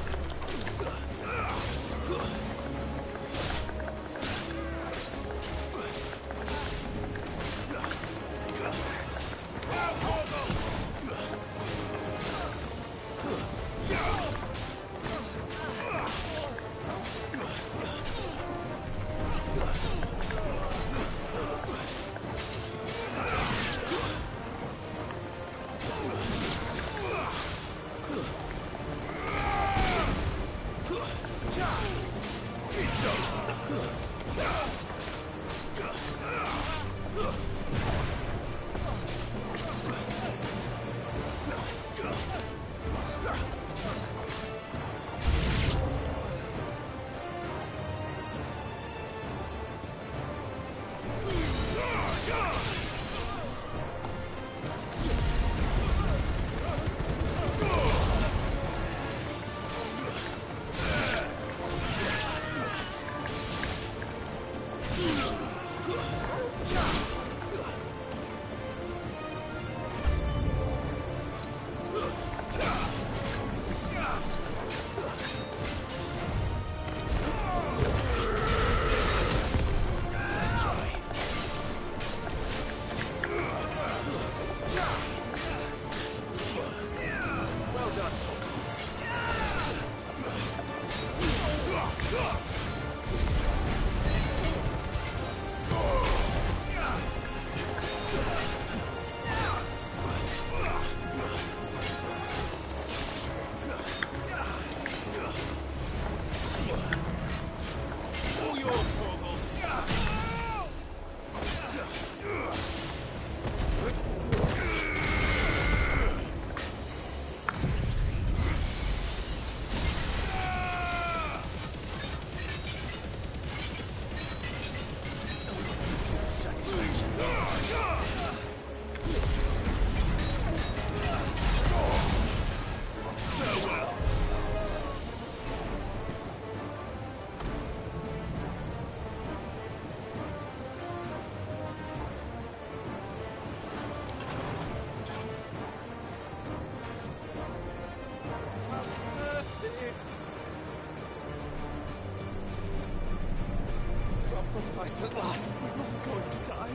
Fight at last. We're not going to die.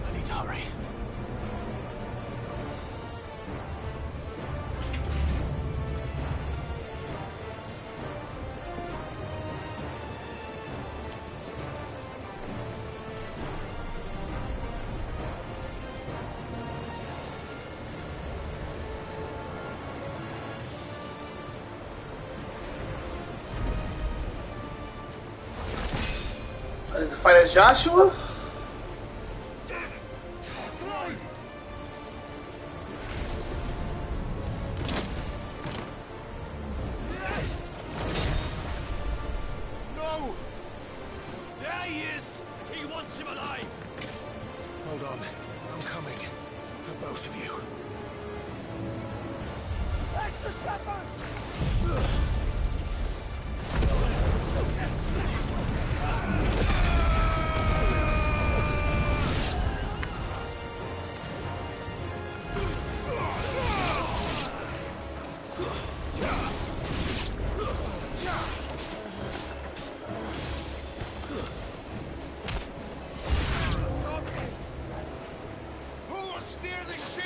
I need to hurry. fight as Joshua? No! There he is! He wants him alive! Hold on. I'm coming. For both of you. Extra shepherds! Who will steer the ship?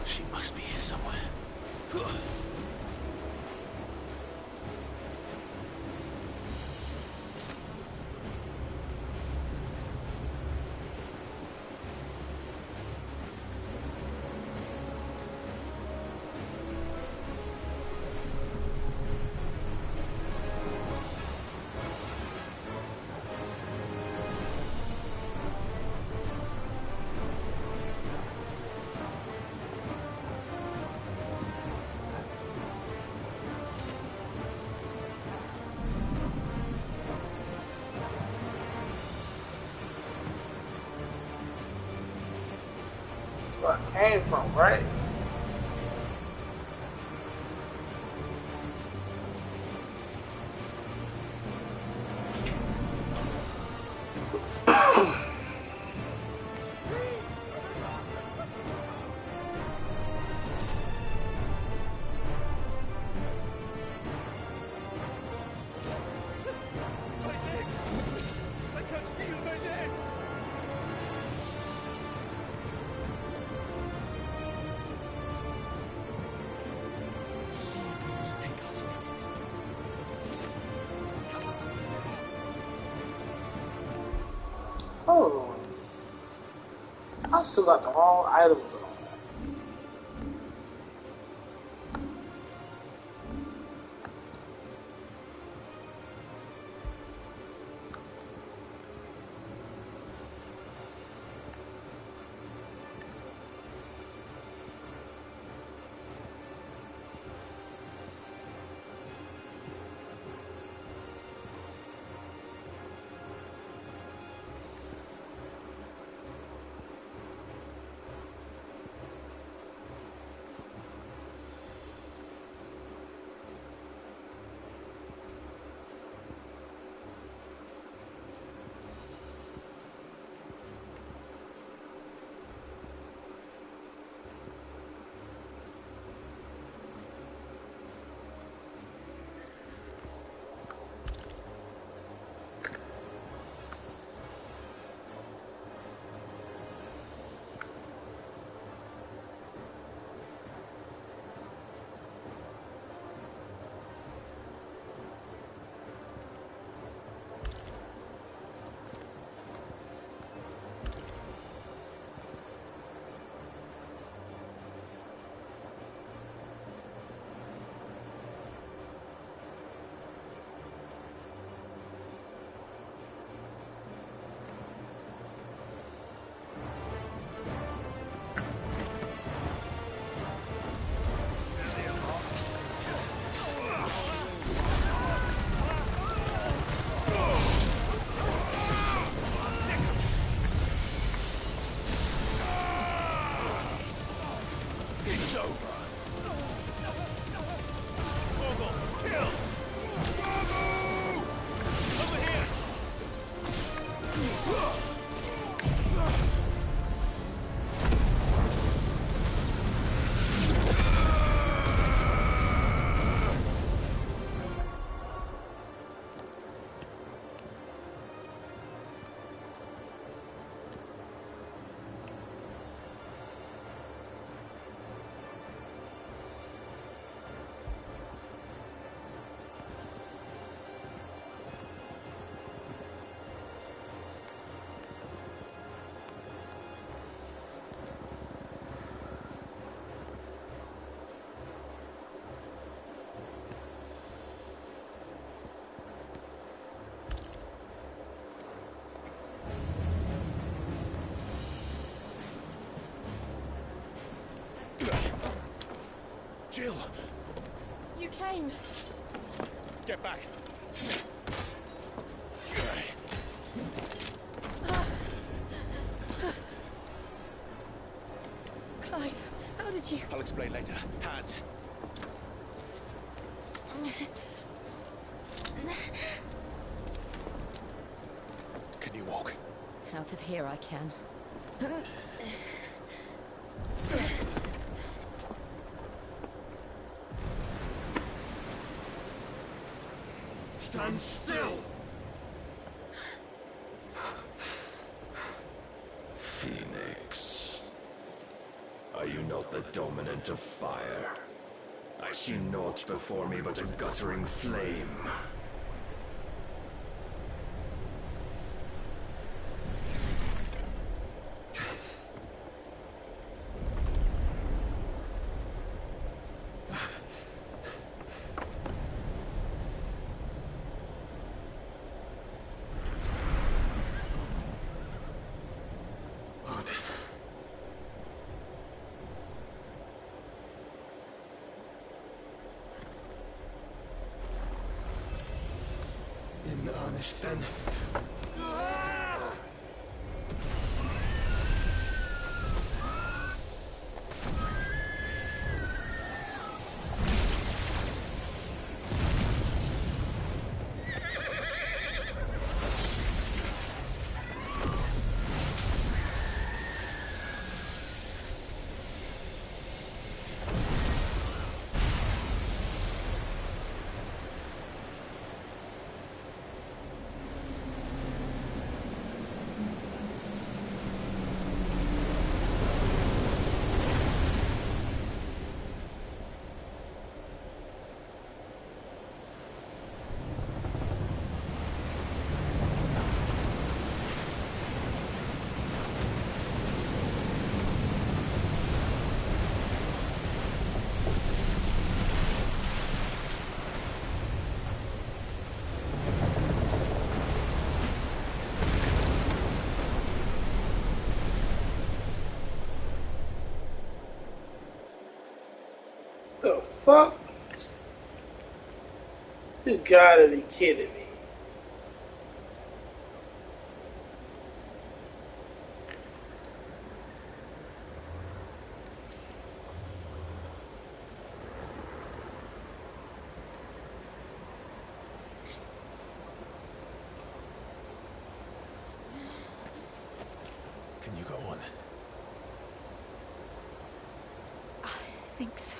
She must be here somewhere. That's where I came from, right? Hold on. I still got the wrong items on. over. Morgul, kill! Over here! Jill! You came! Get back! Clive, how did you... I'll explain later. Hands! Can you walk? Out of here I can. Stand still! Phoenix. Are you not the dominant of fire? I see naught before me but a guttering flame. In honest then. The fuck? You gotta be kidding me. Can you go on? I think so.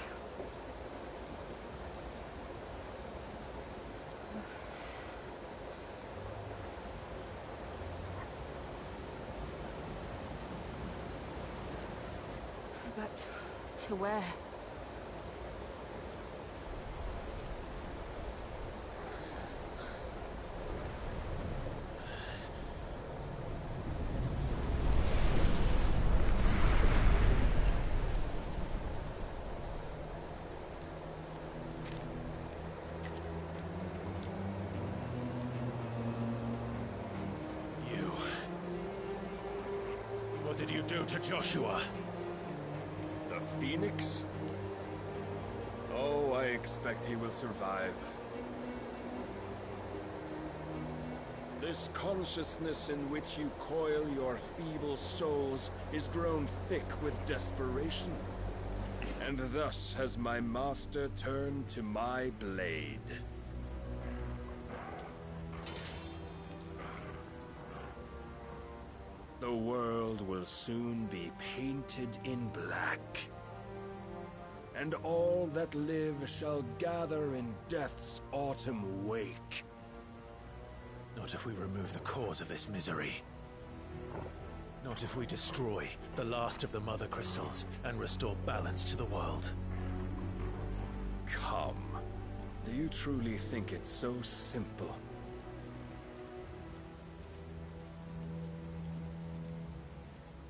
But to where? You... What did you do to Joshua? The Phoenix? Oh, I expect he will survive. This consciousness in which you coil your feeble souls is grown thick with desperation. And thus has my master turned to my blade. The world will soon be painted in black. And all that live shall gather in death's autumn wake. Not if we remove the cause of this misery. Not if we destroy the last of the Mother Crystals and restore balance to the world. Come. Do you truly think it's so simple?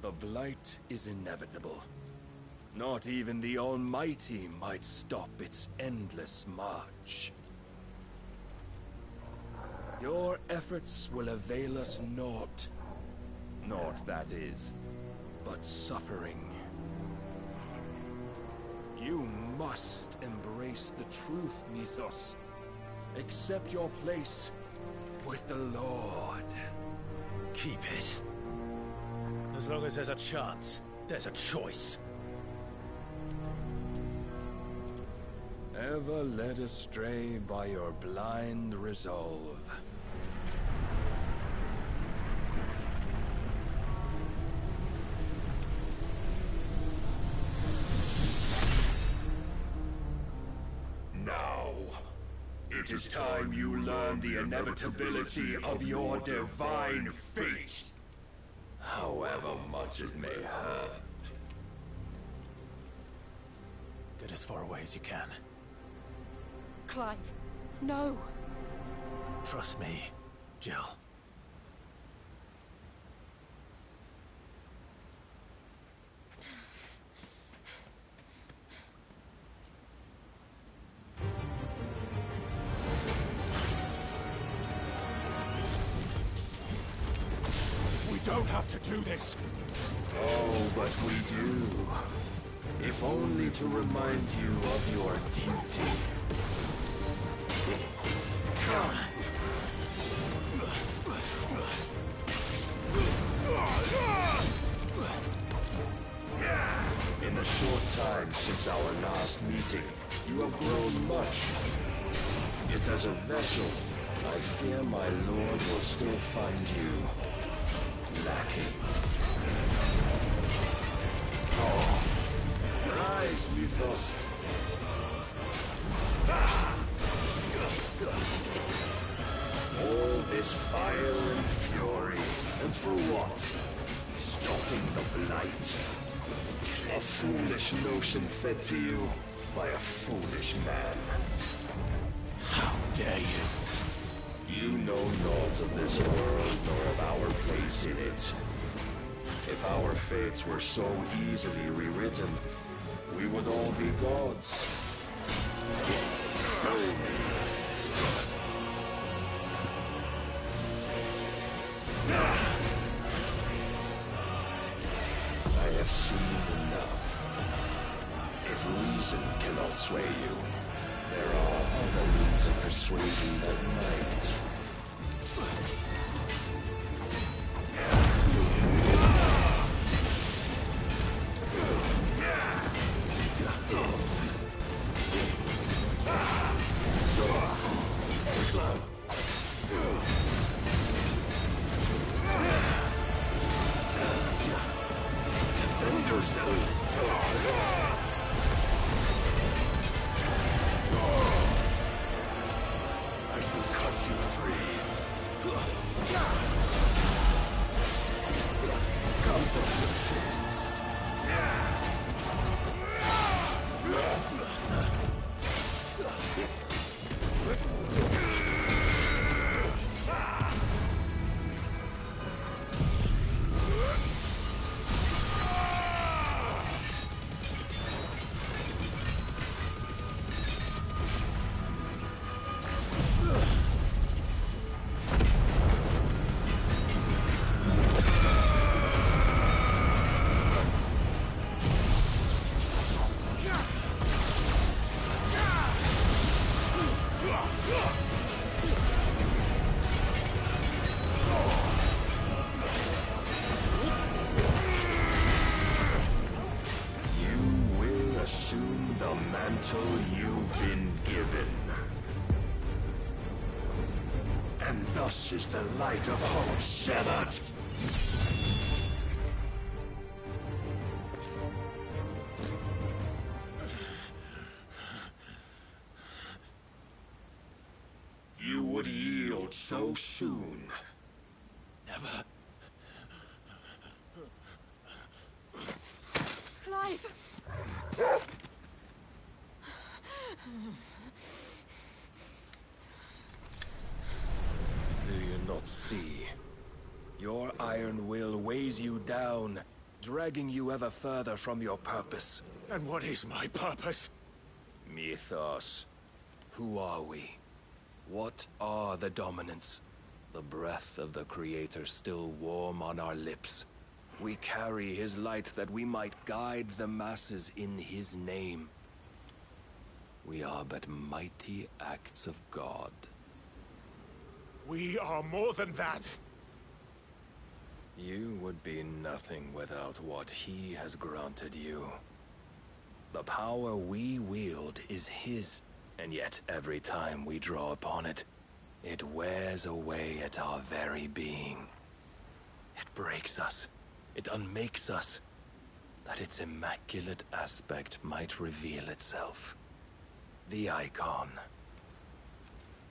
The Blight is inevitable. Not even the Almighty might stop its endless march. Your efforts will avail us naught. Naught, that is, but suffering. You must embrace the truth, Mythos. Accept your place with the Lord. Keep it. As long as there's a chance, there's a choice. Ever led astray by your blind resolve. Now, it is time you learn the inevitability of your divine fate. However much it may hurt. Get as far away as you can. Clive, no! Trust me, Jill. We don't have to do this. Oh, but we do. If only to remind you of your duty. In the short time since our last meeting, you have grown much. Yet as a vessel, I fear my lord will still find you lacking. Oh, rise, Mythos. All this fire and fury, and for what? Stopping the Blight. A foolish notion fed to you by a foolish man. How dare you? You know naught of this world nor of our place in it. If our fates were so easily rewritten, we would all be gods. I have seen enough. If reason cannot sway you, there are other means of persuasion that might. I shall cut you free. mantle you've been given. And thus is the light of hope severed. You would yield so soon. Never. Clive! Do you not see? Your iron will weighs you down, dragging you ever further from your purpose. And what is my purpose? Mythos. Who are we? What are the dominants? The breath of the Creator still warm on our lips. We carry his light that we might guide the masses in his name. We are but mighty acts of God. We are more than that. You would be nothing without what he has granted you. The power we wield is his, and yet every time we draw upon it, it wears away at our very being. It breaks us. It unmakes us, that its immaculate aspect might reveal itself. The icon.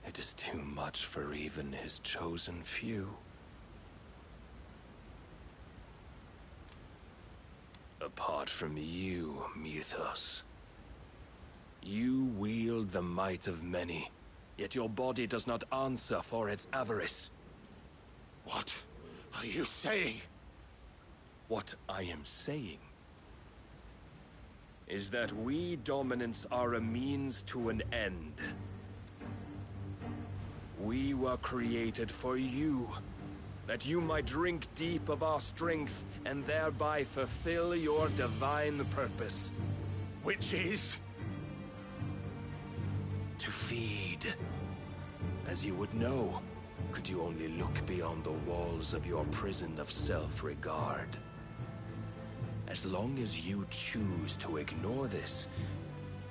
It is too much for even his chosen few. Apart from you, Mythos. You wield the might of many, yet your body does not answer for its avarice. What are you saying? What I am saying is that we dominants are a means to an end. We were created for you, that you might drink deep of our strength and thereby fulfill your divine purpose. Which is? To feed. As you would know, could you only look beyond the walls of your prison of self-regard. As long as you choose to ignore this,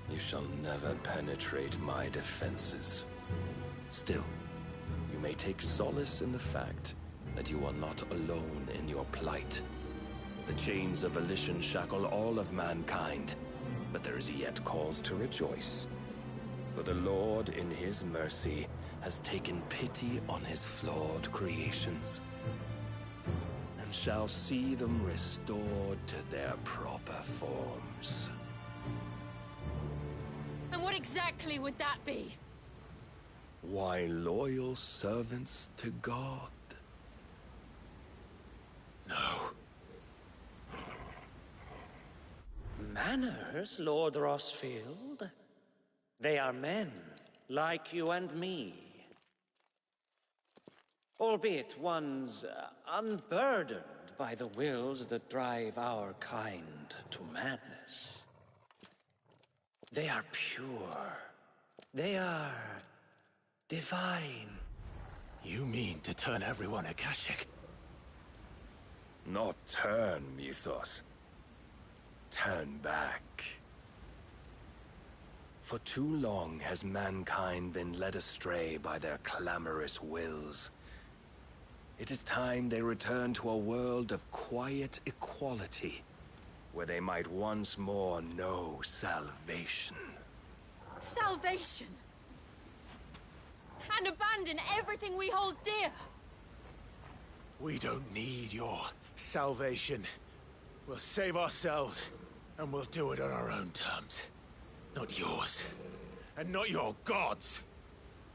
you shall never penetrate my defenses. Still, you may take solace in the fact that you are not alone in your plight. The chains of volition shackle all of mankind, but there is yet cause to rejoice. For the Lord, in his mercy, has taken pity on his flawed creations, and shall see them restored to their proper forms. And what exactly would that be? Why, loyal servants to God. No. Manners, Lord Rossfield? They are men, like you and me. Albeit ones unburdened by the wills that drive our kind to madness. They are pure. They are divine. You mean to turn everyone Akashic? Not turn, Mythos. Turn back. For too long has mankind been led astray by their clamorous wills. It is time they return to a world of quiet equality, where they might once more know salvation. Salvation! And abandon everything we hold dear! We don't need your salvation. We'll save ourselves, and we'll do it on our own terms. Not yours. And not your gods!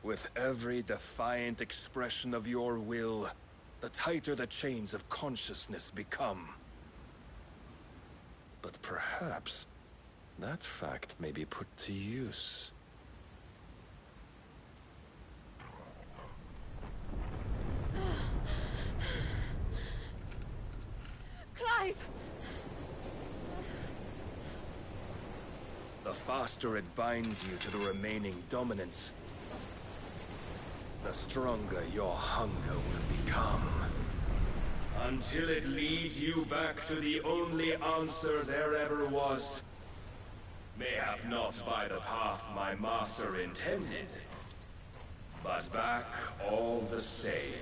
With every defiant expression of your will, the tighter the chains of consciousness become. But perhaps that fact may be put to use. Clive! The faster it binds you to the remaining dominance, the stronger your hunger will become. Until it leads you back to the only answer there ever was. Mayhap not by the path my master intended, but back all the same.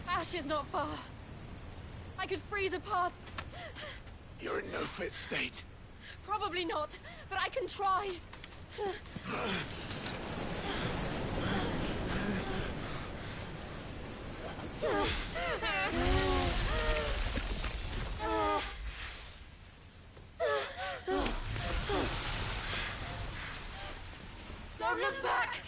Ash is not far. I could freeze a path. You're in no fit state. Probably not, but I can try. Don't look back!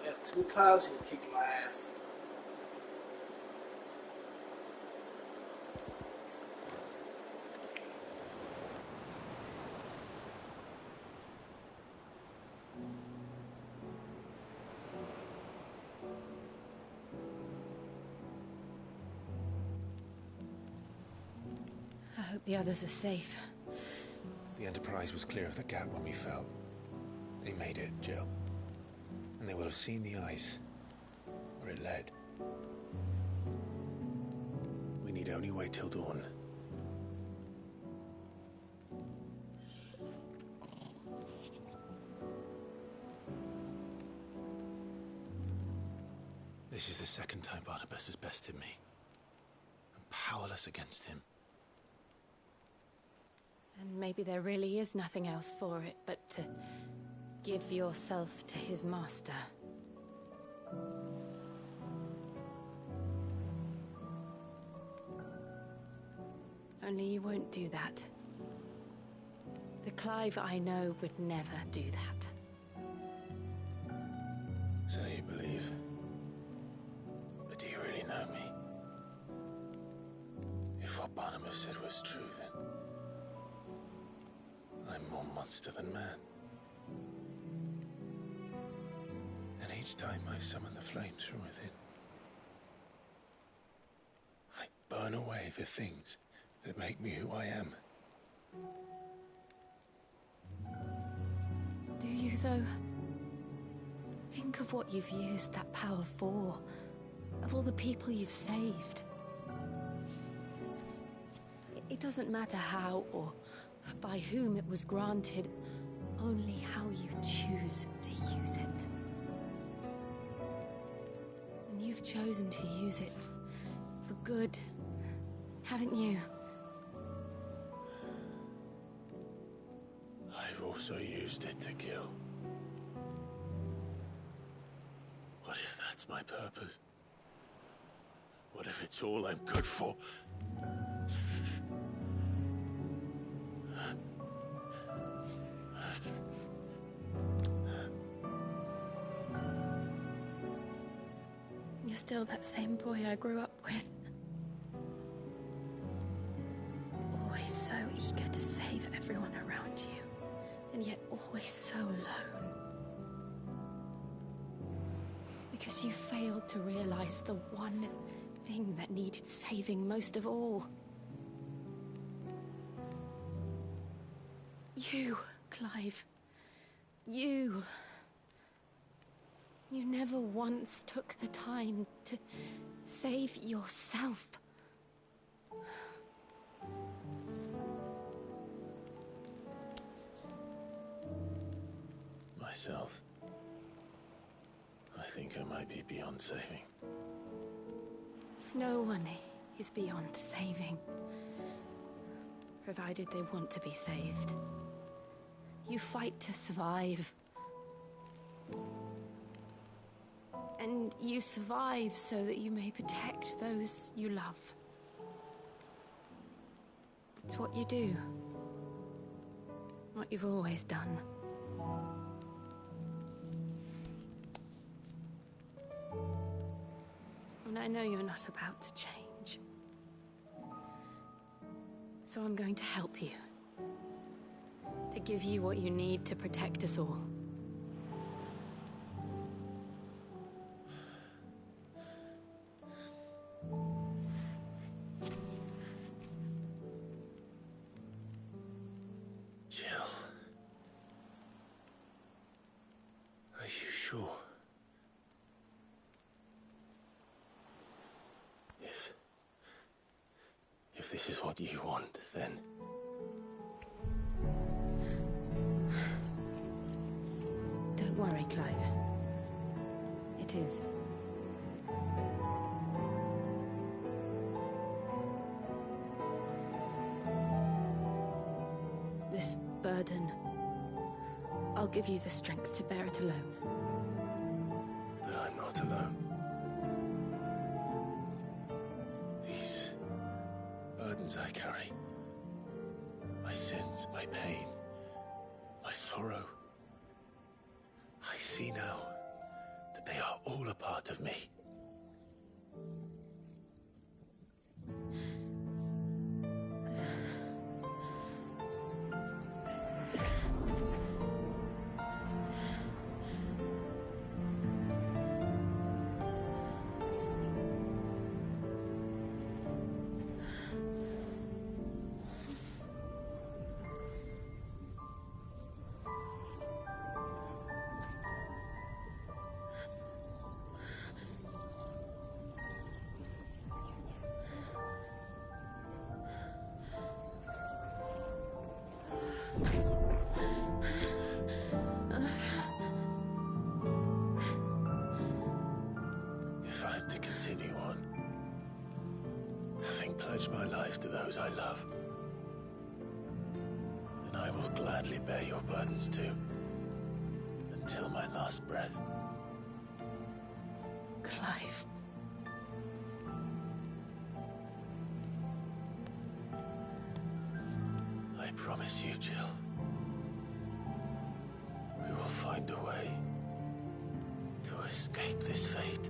That's 2 times he kicked my ass. I hope the others are safe. The Enterprise was clear of the gap when we fell. They made it, Jill. And they will have seen the ice, where it led. We need only wait till dawn. This is the second time Barnabas has bested me. I'm powerless against him. And maybe there really is nothing else for it but to give yourself to his master. Only you won't do that. The Clive I know would never do that. So you believe. But do you really know me? If what Barnabas said was true, then I'm more monster than man. And each time I summon the flames from within, I burn away the things that make me who I am. Do you, though? Think of what you've used that power for. Of all the people you've saved. It doesn't matter how or by whom it was granted, only how you choose to use it. And you've chosen to use it for good, haven't you? I've also used it to kill. What if that's my purpose? What if it's all I'm good for? You're still that same boy I grew up with. Always so eager to save everyone around you, and yet always so alone. Because you failed to realize the one thing that needed saving most of all. You, Clive. You. You never once took the time to save yourself. Myself. I think I might be beyond saving. No one is beyond saving. Provided they want to be saved. You fight to survive. And you survive so that you may protect those you love. It's what you do. What you've always done. And I know you're not about to change. So I'm going to help you. To give you what you need to protect us all. This is what you want, then? Don't worry, Clive. It is. This burden, I'll give you the strength to bear it alone. But I'm not alone. These burdens I carry, my sins, my pain, my sorrow, I see now that they are all a part of me. If I'm to continue on, having pledged my life to those I love, then I will gladly bear your burdens too, until my last breath. Clive. I promise you, Jill, we will find a way to escape this fate.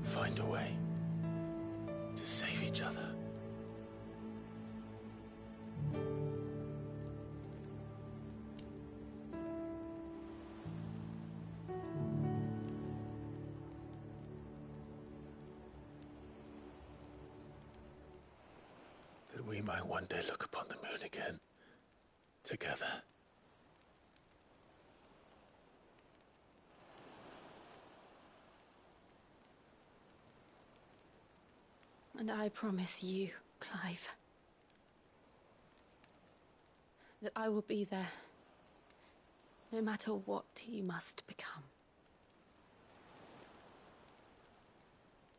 Find a way to save each other. That we might one day look upon the moon again, together. And I promise you, Clive, that I will be there, no matter what you must become.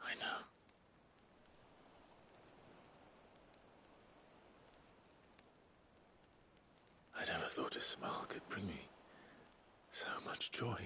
I know. I never thought a smile could bring me so much joy.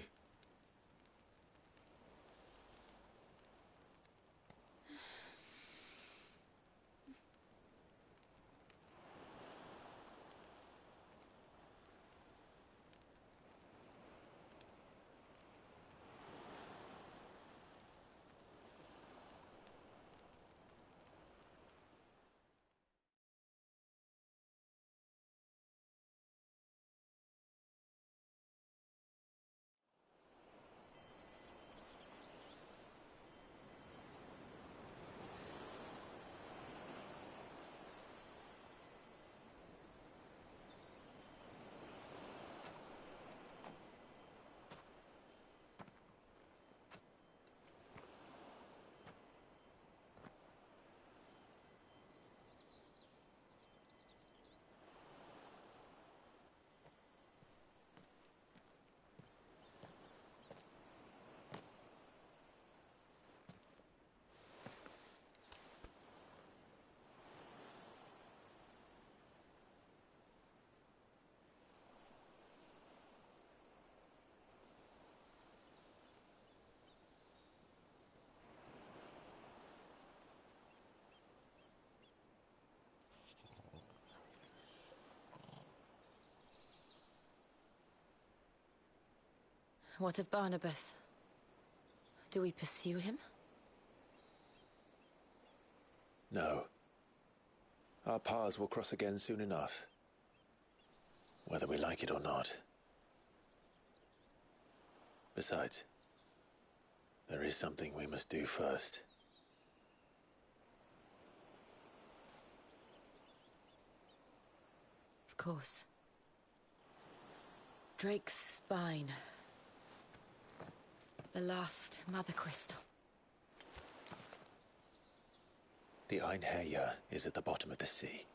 What of Barnabas? Do we pursue him? No. Our paths will cross again soon enough, whether we like it or not. Besides, there is something we must do first. Of course. Drake's spine. The last Mother Crystal. The Einherjar is at the bottom of the sea.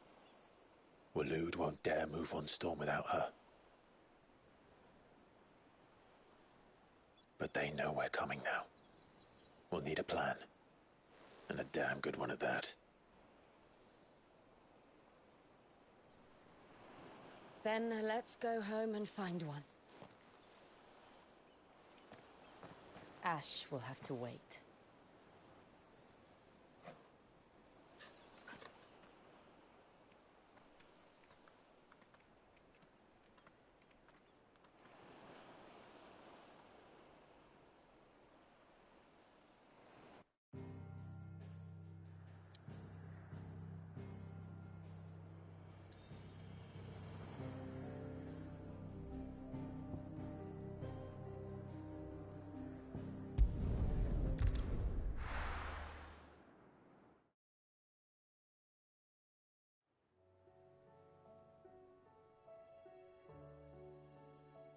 Waloed won't dare move on Storm without her. But they know we're coming now. We'll need a plan. And a damn good one at that. Then let's go home and find one. Ash will have to wait.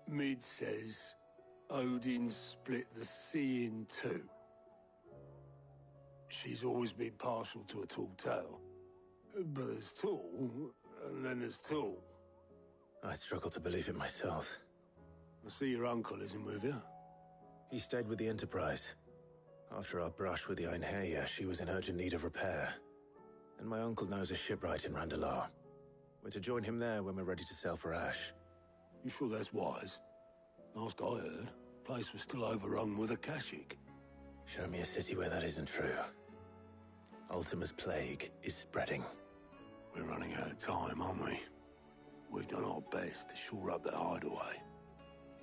Mid says Odin split the sea in two. She's always been partial to a tall tale. But there's tall, and then there's tall. I struggle to believe it myself. I see your uncle isn't with you. He stayed with the Enterprise. After our brush with the Einherjar, she was in urgent need of repair. And my uncle knows a shipwright in Randalar. We're to join him there when we're ready to sail for Ash. You sure that's wise? Last I heard, the place was still overrun with Akashic. Show me a city where that isn't true. Ultima's plague is spreading. We're running out of time, aren't we? We've done our best to shore up that hideaway.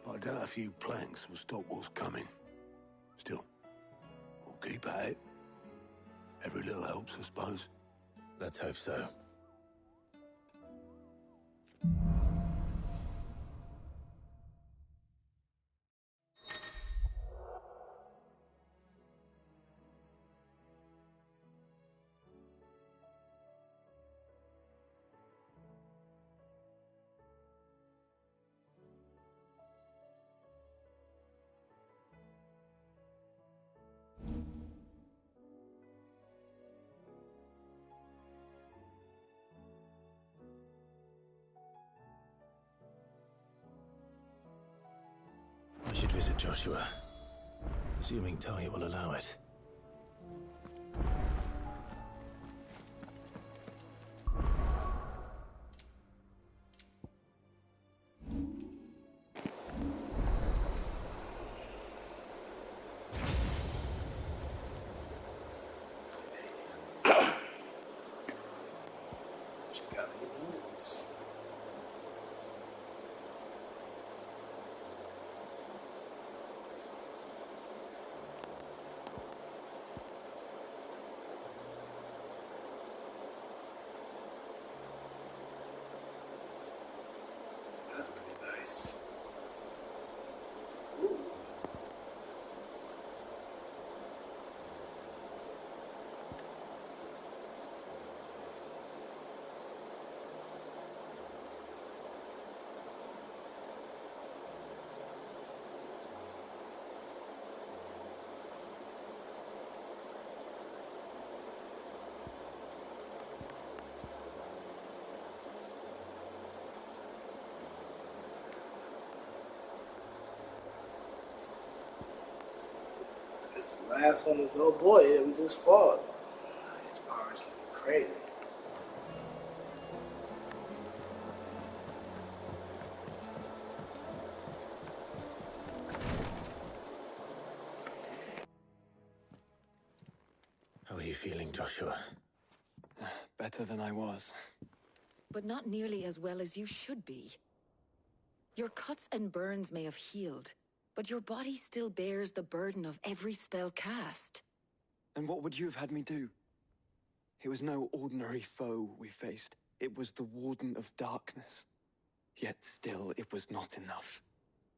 But I doubt a few planks will stop what's coming. Still, we'll keep at it. Every little helps, I suppose. Let's hope so. I should visit Joshua, assuming Talia will allow it. Check out these woods. That's pretty nice. Ooh. This the last one is oh boy that we just fought. His power is gonna be crazy. How are you feeling, Joshua? Better than I was. But not nearly as well as you should be. Your cuts and burns may have healed, but your body still bears the burden of every spell cast. And what would you have had me do? It was no ordinary foe we faced. It was the Warden of Darkness. Yet still, it was not enough.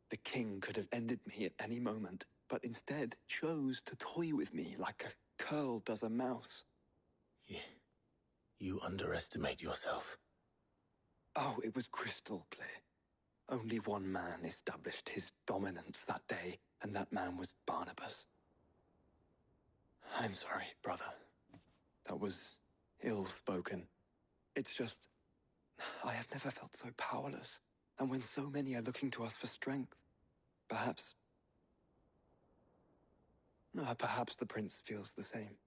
The king could have ended me at any moment, but instead chose to toy with me like a curl does a mouse. You underestimate yourself. Oh, it was crystal clear. Only one man established his dominance that day, and that man was Barnabas. I'm sorry, brother. That was ill-spoken. It's just... I have never felt so powerless. And when so many are looking to us for strength, perhaps the prince feels the same.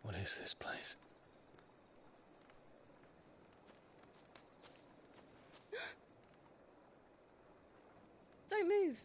What is this place? Don't move.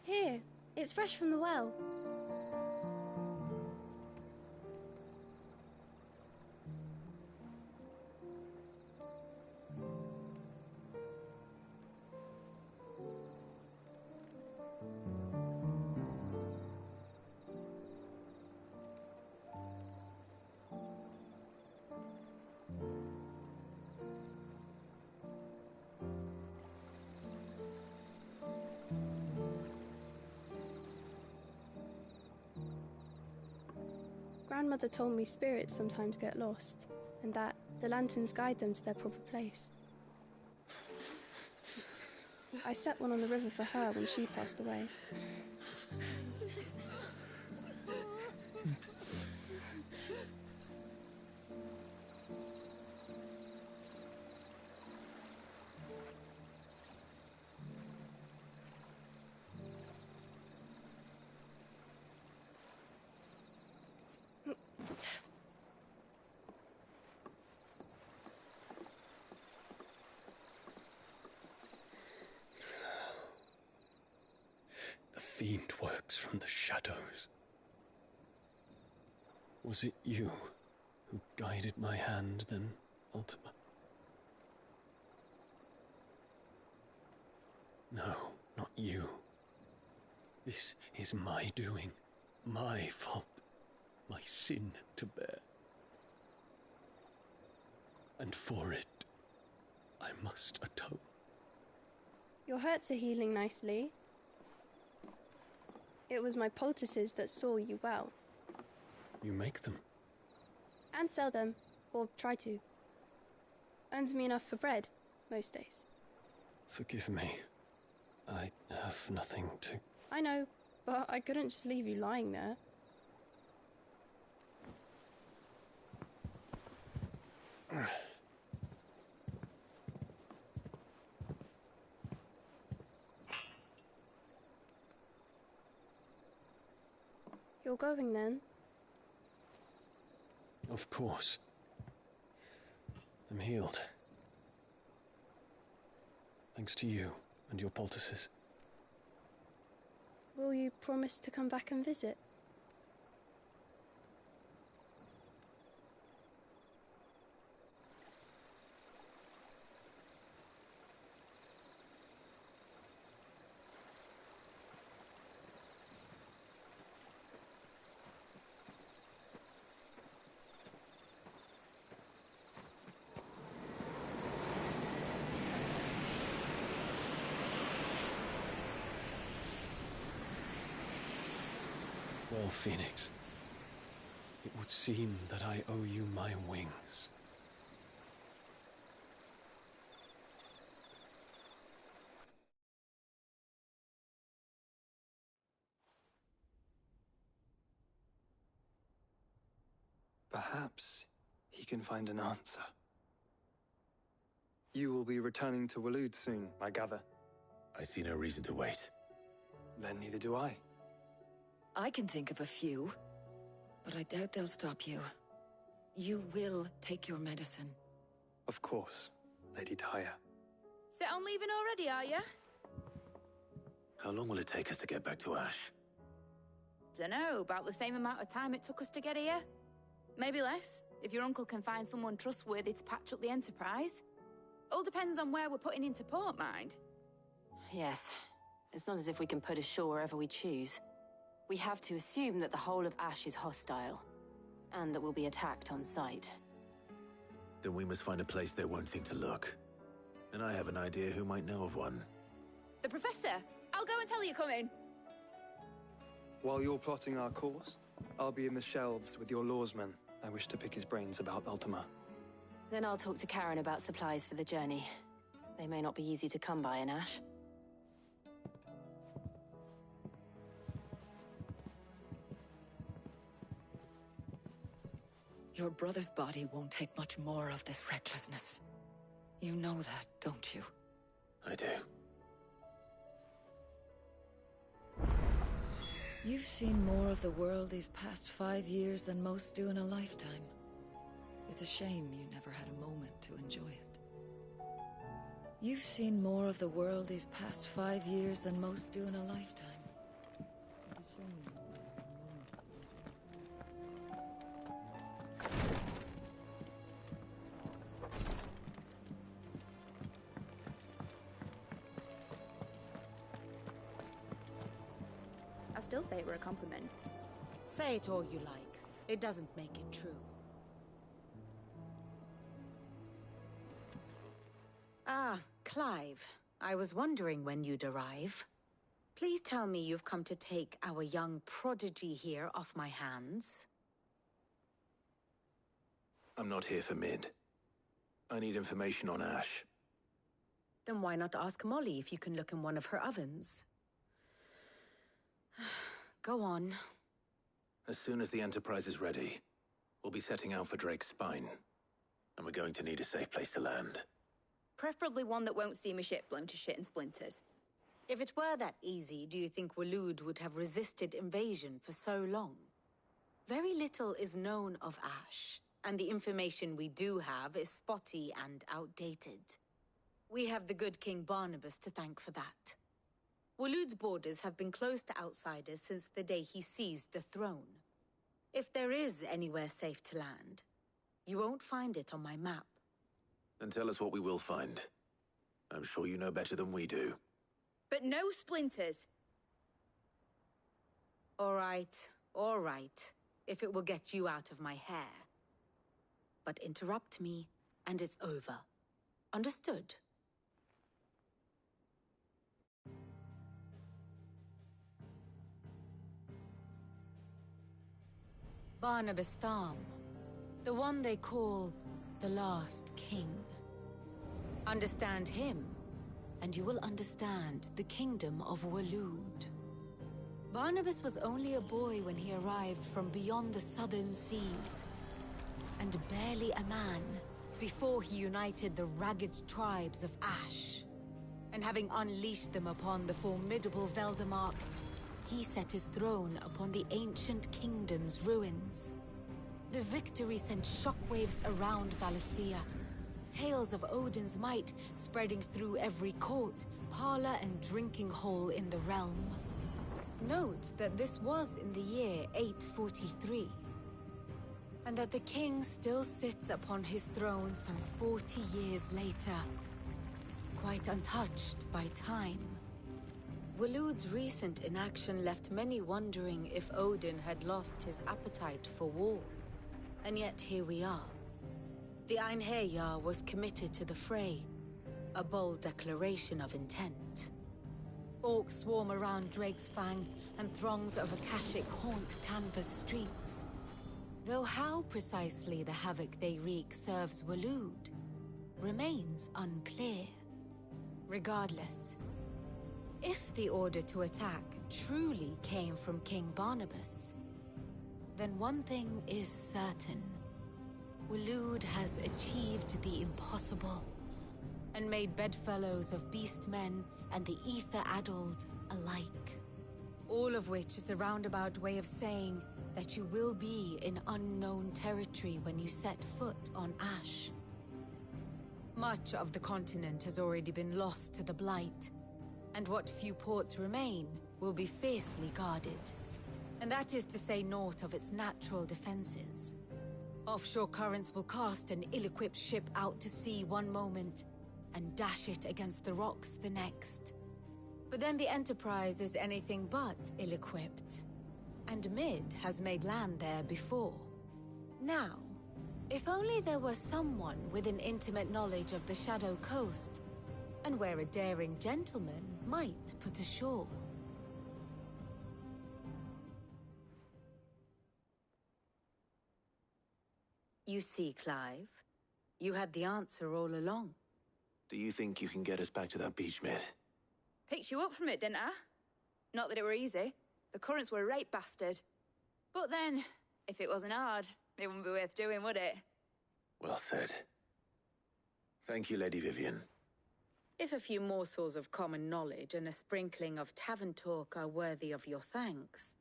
Here, it's fresh from the well. Grandmother told me spirits sometimes get lost, and that the lanterns guide them to their proper place. I set one on the river for her when she passed away. The fiend works from the shadows. Was it you who guided my hand, then, Ultima? No, not you. This is my doing, my fault, my sin to bear. And for it, I must atone. Your hurts are healing nicely. It was my poultices that saw you well. You make them? And sell them, or try to. Earns me enough for bread, most days. Forgive me. I have nothing to... I know, but I couldn't just leave you lying there. You're going then? Of course. I'm healed. Thanks to you and your poultices. Will you promise to come back and visit? Well, Phoenix, it would seem that I owe you my wings. Perhaps he can find an answer. You will be returning to Waloed soon, I gather. I see no reason to wait. Then neither do I. I can think of a few, but I doubt they'll stop you. You will take your medicine. Of course, Lady Daya. Set on leaving already, are you? How long will it take us to get back to Ash? Dunno, about the same amount of time it took us to get here. Maybe less, if your uncle can find someone trustworthy to patch up the Enterprise. All depends on where we're putting into port, mind. Yes. It's not as if we can put ashore wherever we choose. We have to assume that the whole of Ash is hostile, and that we'll be attacked on sight. Then we must find a place they won't think to look. And I have an idea who might know of one. The Professor! I'll go and tell you coming! While you're plotting our course, I'll be in the shelves with your lawsman. I wish to pick his brains about Ultima. Then I'll talk to Karen about supplies for the journey. They may not be easy to come by in Ash. Your brother's body won't take much more of this recklessness. You know that, don't you? I do. You've seen more of the world these past 5 years than most do in a lifetime. It's a shame you never had a moment to enjoy it. You've seen more of the world these past 5 years than most do in a lifetime. I still say it were a compliment. Say it all you like. It doesn't make it true. Ah, Clive. I was wondering when you'd arrive. Please tell me you've come to take our young prodigy here off my hands. I'm not here for Mid. I need information on Ash. Then why not ask Molly if you can look in one of her ovens? Go on. As soon as the Enterprise is ready, we'll be setting out for Drake's Spine. And we're going to need a safe place to land. Preferably one that won't see my ship blown to shit and splinters. If it were that easy, do you think Waloed would have resisted invasion for so long? Very little is known of Ash, and the information we do have is spotty and outdated. We have the good King Barnabas to thank for that. Waloed's borders have been closed to outsiders since the day he seized the throne. If there is anywhere safe to land, you won't find it on my map. Then tell us what we will find. I'm sure you know better than we do. But no splinters. All right, if it will get you out of my hair. But interrupt me, and it's over. Understood? Barnabas Tharm, the one they call the Last King. Understand him, and you will understand the kingdom of Waloed. Barnabas was only a boy when he arrived from beyond the southern seas, and barely a man before he united the ragged tribes of Ash. And having unleashed them upon the formidable Veldamark, he set his throne upon the ancient kingdom's ruins. The victory sent shockwaves around Valisthea, tales of Odin's might spreading through every court, parlor, and drinking hole in the realm. Note that this was in the year 843, and that the king still sits upon his throne some 40 years later, quite untouched by time. Waloed's recent inaction left many wondering if Odin had lost his appetite for war. And yet here we are. The Einherjar was committed to the fray, a bold declaration of intent. Orcs swarm around Drake's Fang, and throngs of Akashic haunt Canva's streets. Though how precisely the havoc they wreak serves Waloed remains unclear. Regardless, if the order to attack truly came from King Barnabas, then one thing is certain. Waloed has achieved the impossible and made bedfellows of beastmen and the ether-addled alike. All of which is a roundabout way of saying that you will be in unknown territory when you set foot on Ash. Much of the continent has already been lost to the Blight, and what few ports remain will be fiercely guarded. And that is to say naught of its natural defenses. Offshore currents will cast an ill-equipped ship out to sea one moment, and dash it against the rocks the next. But then the Enterprise is anything but ill-equipped. And Mid has made land there before. Now, if only there were someone with an intimate knowledge of the Shadow Coast, and where a daring gentleman might put ashore. You see, Clive, you had the answer all along. Do you think you can get us back to that beach, Mid? Picked you up from it, didn't I? Not that it were easy. The currents were a right bastard. But then, if it wasn't hard, it wouldn't be worth doing, would it? Well said. Thank you, Lady Vivian. If a few morsels of common knowledge and a sprinkling of tavern talk are worthy of your thanks,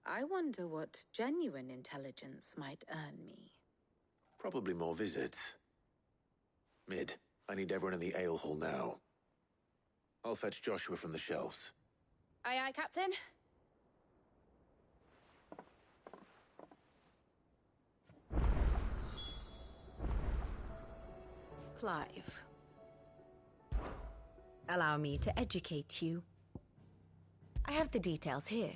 I wonder what genuine intelligence might earn me. Probably more visits. Mid, I need everyone in the ale hall now. I'll fetch Joshua from the shelves. Aye, aye, Captain. Clive. Allow me to educate you. I have the details here.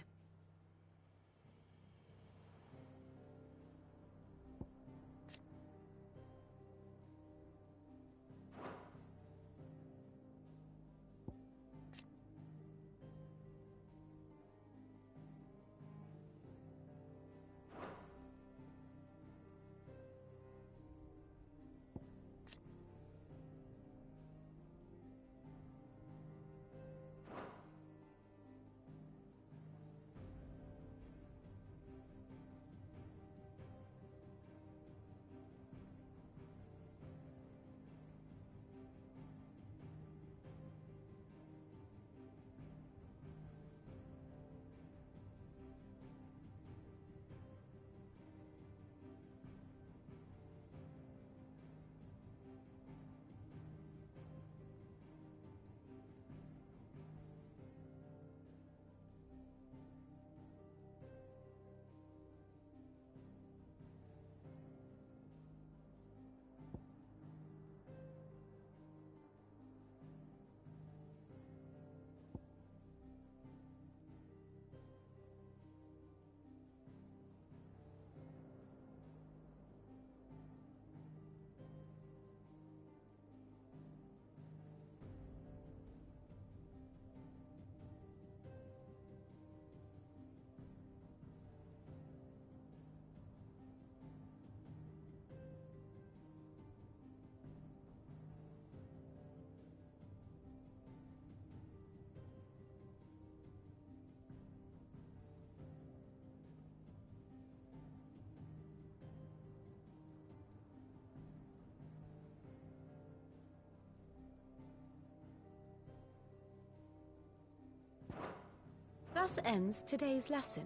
Thus ends today's lesson.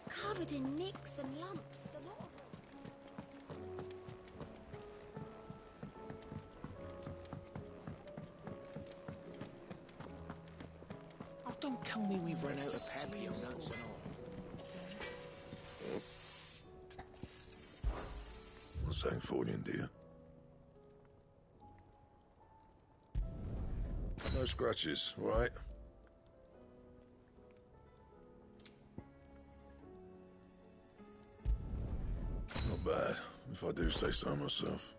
Covered in nicks and lumps, the lot of Oh, don't tell me we've run out of Peppy and nuts and all. What's that for you, dear? No scratches, right? Not bad, if I do say so myself.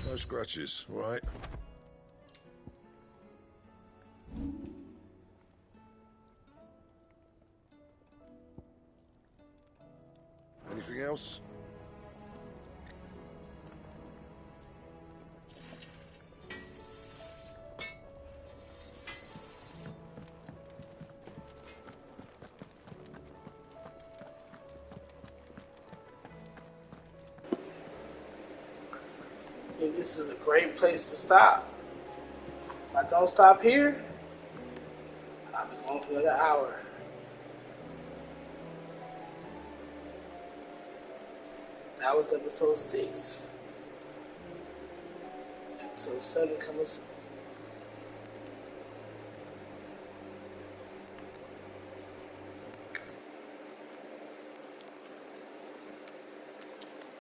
No scratches, right? Anything else? think this is a great place to stop. If I don't stop here, I'll be going for another hour. That was episode 6. Episode 7 coming soon.